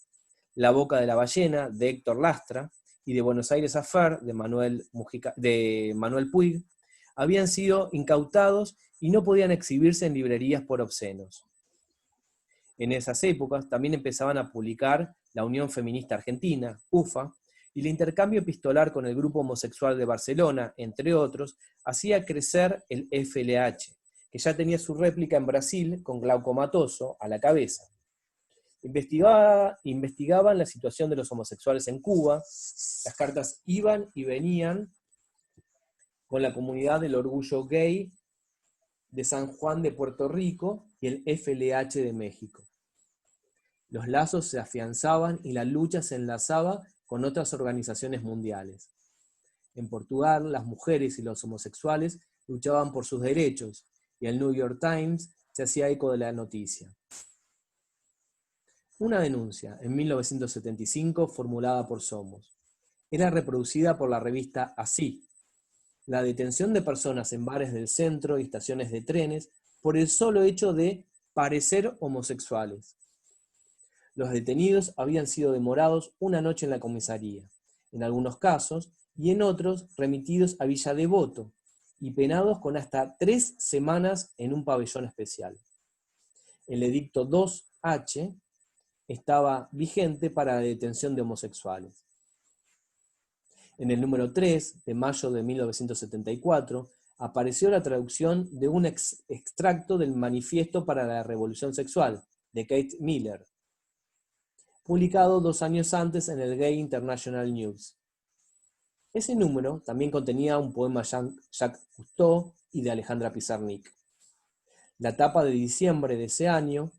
La boca de la ballena, de Héctor Lastra, y de Buenos Aires Affair, de Manuel Puig, habían sido incautados y no podían exhibirse en librerías por obscenos. En esas épocas también empezaban a publicar la Unión Feminista Argentina, UFA, y el intercambio epistolar con el Grupo Homosexual de Barcelona, entre otros, hacía crecer el FLH, que ya tenía su réplica en Brasil con Glauco Matoso a la cabeza. Investigaban la situación de los homosexuales en Cuba, las cartas iban y venían con la comunidad del orgullo gay de San Juan de Puerto Rico y el FLH de México. Los lazos se afianzaban y la lucha se enlazaba con otras organizaciones mundiales. En Portugal, las mujeres y los homosexuales luchaban por sus derechos, y el New York Times se hacía eco de la noticia. Una denuncia, en 1975, formulada por Somos, era reproducida por la revista Así: la detención de personas en bares del centro y estaciones de trenes por el solo hecho de parecer homosexuales. Los detenidos habían sido demorados una noche en la comisaría. en algunos casos, y en otros remitidos a Villa Devoto, y penados con hasta 3 semanas en un pabellón especial. El edicto 2H estaba vigente para la detención de homosexuales. En el número 3, de mayo de 1974, apareció la traducción de un extracto del Manifiesto para la Revolución Sexual, de Kate Miller, publicado 2 años antes en el Gay International News. Ese número también contenía un poema de Jacques Cousteau y de Alejandra Pizarnik. La tapa de diciembre de ese año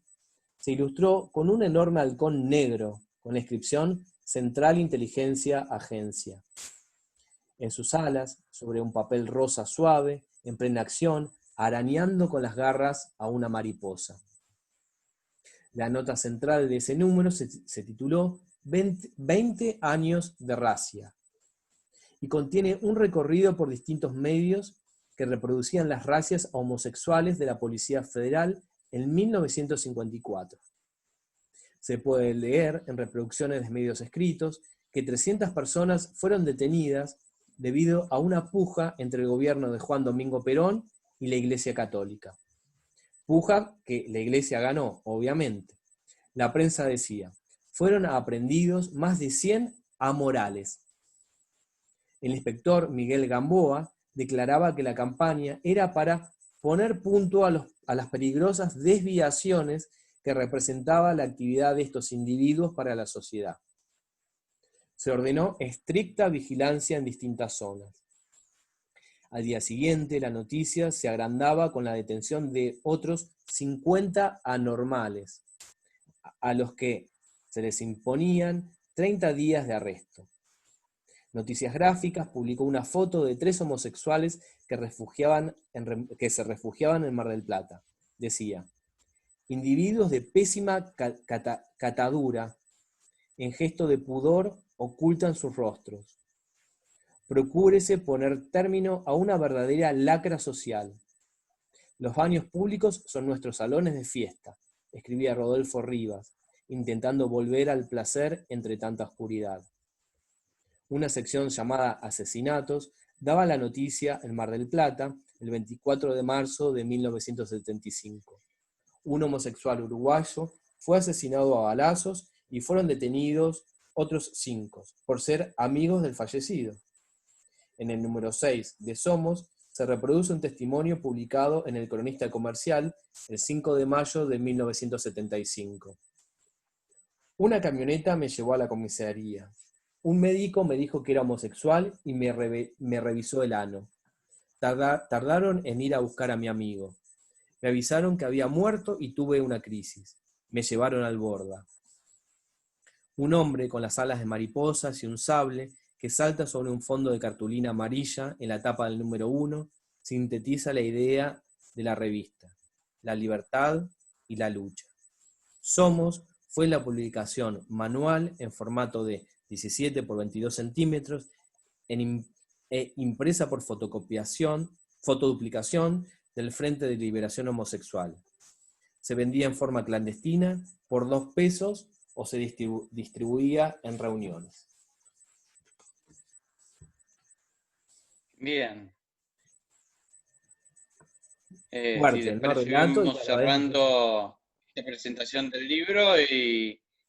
se ilustró con un enorme halcón negro, con la inscripción Central Inteligencia Agencia. En sus alas, sobre un papel rosa suave, en plena acción, arañando con las garras a una mariposa. La nota central de ese número se tituló 20 años de racia, y contiene un recorrido por distintos medios que reproducían las racias a homosexuales de la Policía Federal en 1954. Se puede leer en reproducciones de medios escritos que 300 personas fueron detenidas debido a una puja entre el gobierno de Juan Domingo Perón y la Iglesia Católica. Puja que la Iglesia ganó, obviamente. La prensa decía, fueron aprehendidos más de 100 amorales. El inspector Miguel Gamboa declaraba que la campaña era para poner punto a las peligrosas desviaciones que representaba la actividad de estos individuos para la sociedad. Se ordenó estricta vigilancia en distintas zonas. Al día siguiente, la noticia se agrandaba con la detención de otros 50 anormales, a los que se les imponían 30 días de arresto. Noticias Gráficas publicó una foto de 3 homosexuales que se refugiaban en Mar del Plata. Decía, individuos de pésima catadura, en gesto de pudor, ocultan sus rostros. Procúrese poner término a una verdadera lacra social. Los baños públicos son nuestros salones de fiesta, escribía Rodolfo Rivas, intentando volver al placer entre tanta oscuridad. Una sección llamada Asesinatos daba la noticia en Mar del Plata el 24 de marzo de 1975. Un homosexual uruguayo fue asesinado a balazos y fueron detenidos otros 5 por ser amigos del fallecido. En el número 6 de Somos se reproduce un testimonio publicado en el Cronista Comercial el 5 de mayo de 1975. Una camioneta me llevó a la comisaría. Un médico me dijo que era homosexual y me revisó el ano. Tardaron en ir a buscar a mi amigo. Me avisaron que había muerto y tuve una crisis. Me llevaron al Borda. Un hombre con las alas de mariposas y un sable que salta sobre un fondo de cartulina amarilla en la tapa del número 1 sintetiza la idea de la revista, la libertad y la lucha. Somos fue la publicación manual en formato de 17 por 22 centímetros, impresa por fotoduplicación del Frente de Liberación Homosexual. Se vendía en forma clandestina por 2 pesos o se distribuía en reuniones. Bien. Fuerte, Si les ¿no? parece, Relato, vamos cerrando esta presentación del libro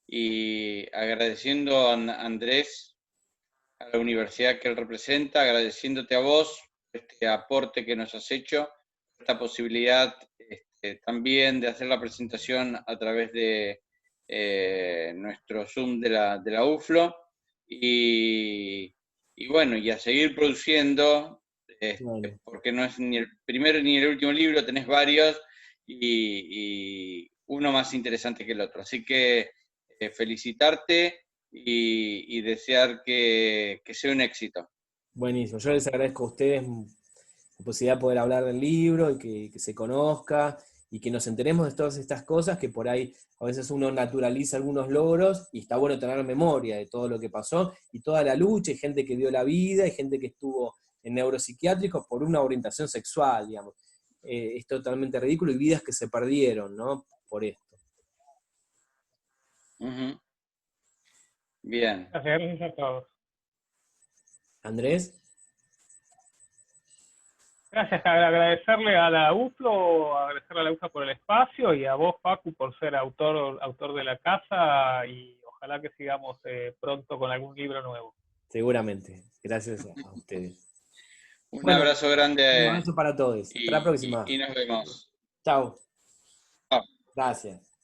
y agradeciendo a Andrés, a la universidad que él representa, agradeciéndote a vos este aporte que nos has hecho, esta posibilidad también de hacer la presentación a través de nuestro Zoom de la UFLO y bueno, y a seguir produciendo, bueno. porque no es ni el primero ni el último libro, tenés varios y uno más interesante que el otro. Así que felicitarte y desear que sea un éxito. Buenísimo. Yo les agradezco a ustedes la posibilidad de poder hablar del libro y que se conozca y que nos enteremos de todas estas cosas que por ahí a veces uno naturaliza algunos logros y está bueno tener memoria de todo lo que pasó y toda la lucha, y gente que dio la vida, y gente que estuvo en neuropsiquiátricos por una orientación sexual, digamos. Es totalmente ridículo y vidas que se perdieron, ¿no? Por esto. Uh-huh. Bien. Gracias a todos. Andrés. Gracias, agradecerle a la UFLA por el espacio y a vos, Facu, por ser autor de la casa, y ojalá que sigamos pronto con algún libro nuevo. Seguramente. Gracias a ustedes. Un Bueno, abrazo un grande abrazo para todos. Hasta la próxima. y nos vemos. Chao. Chao. Gracias.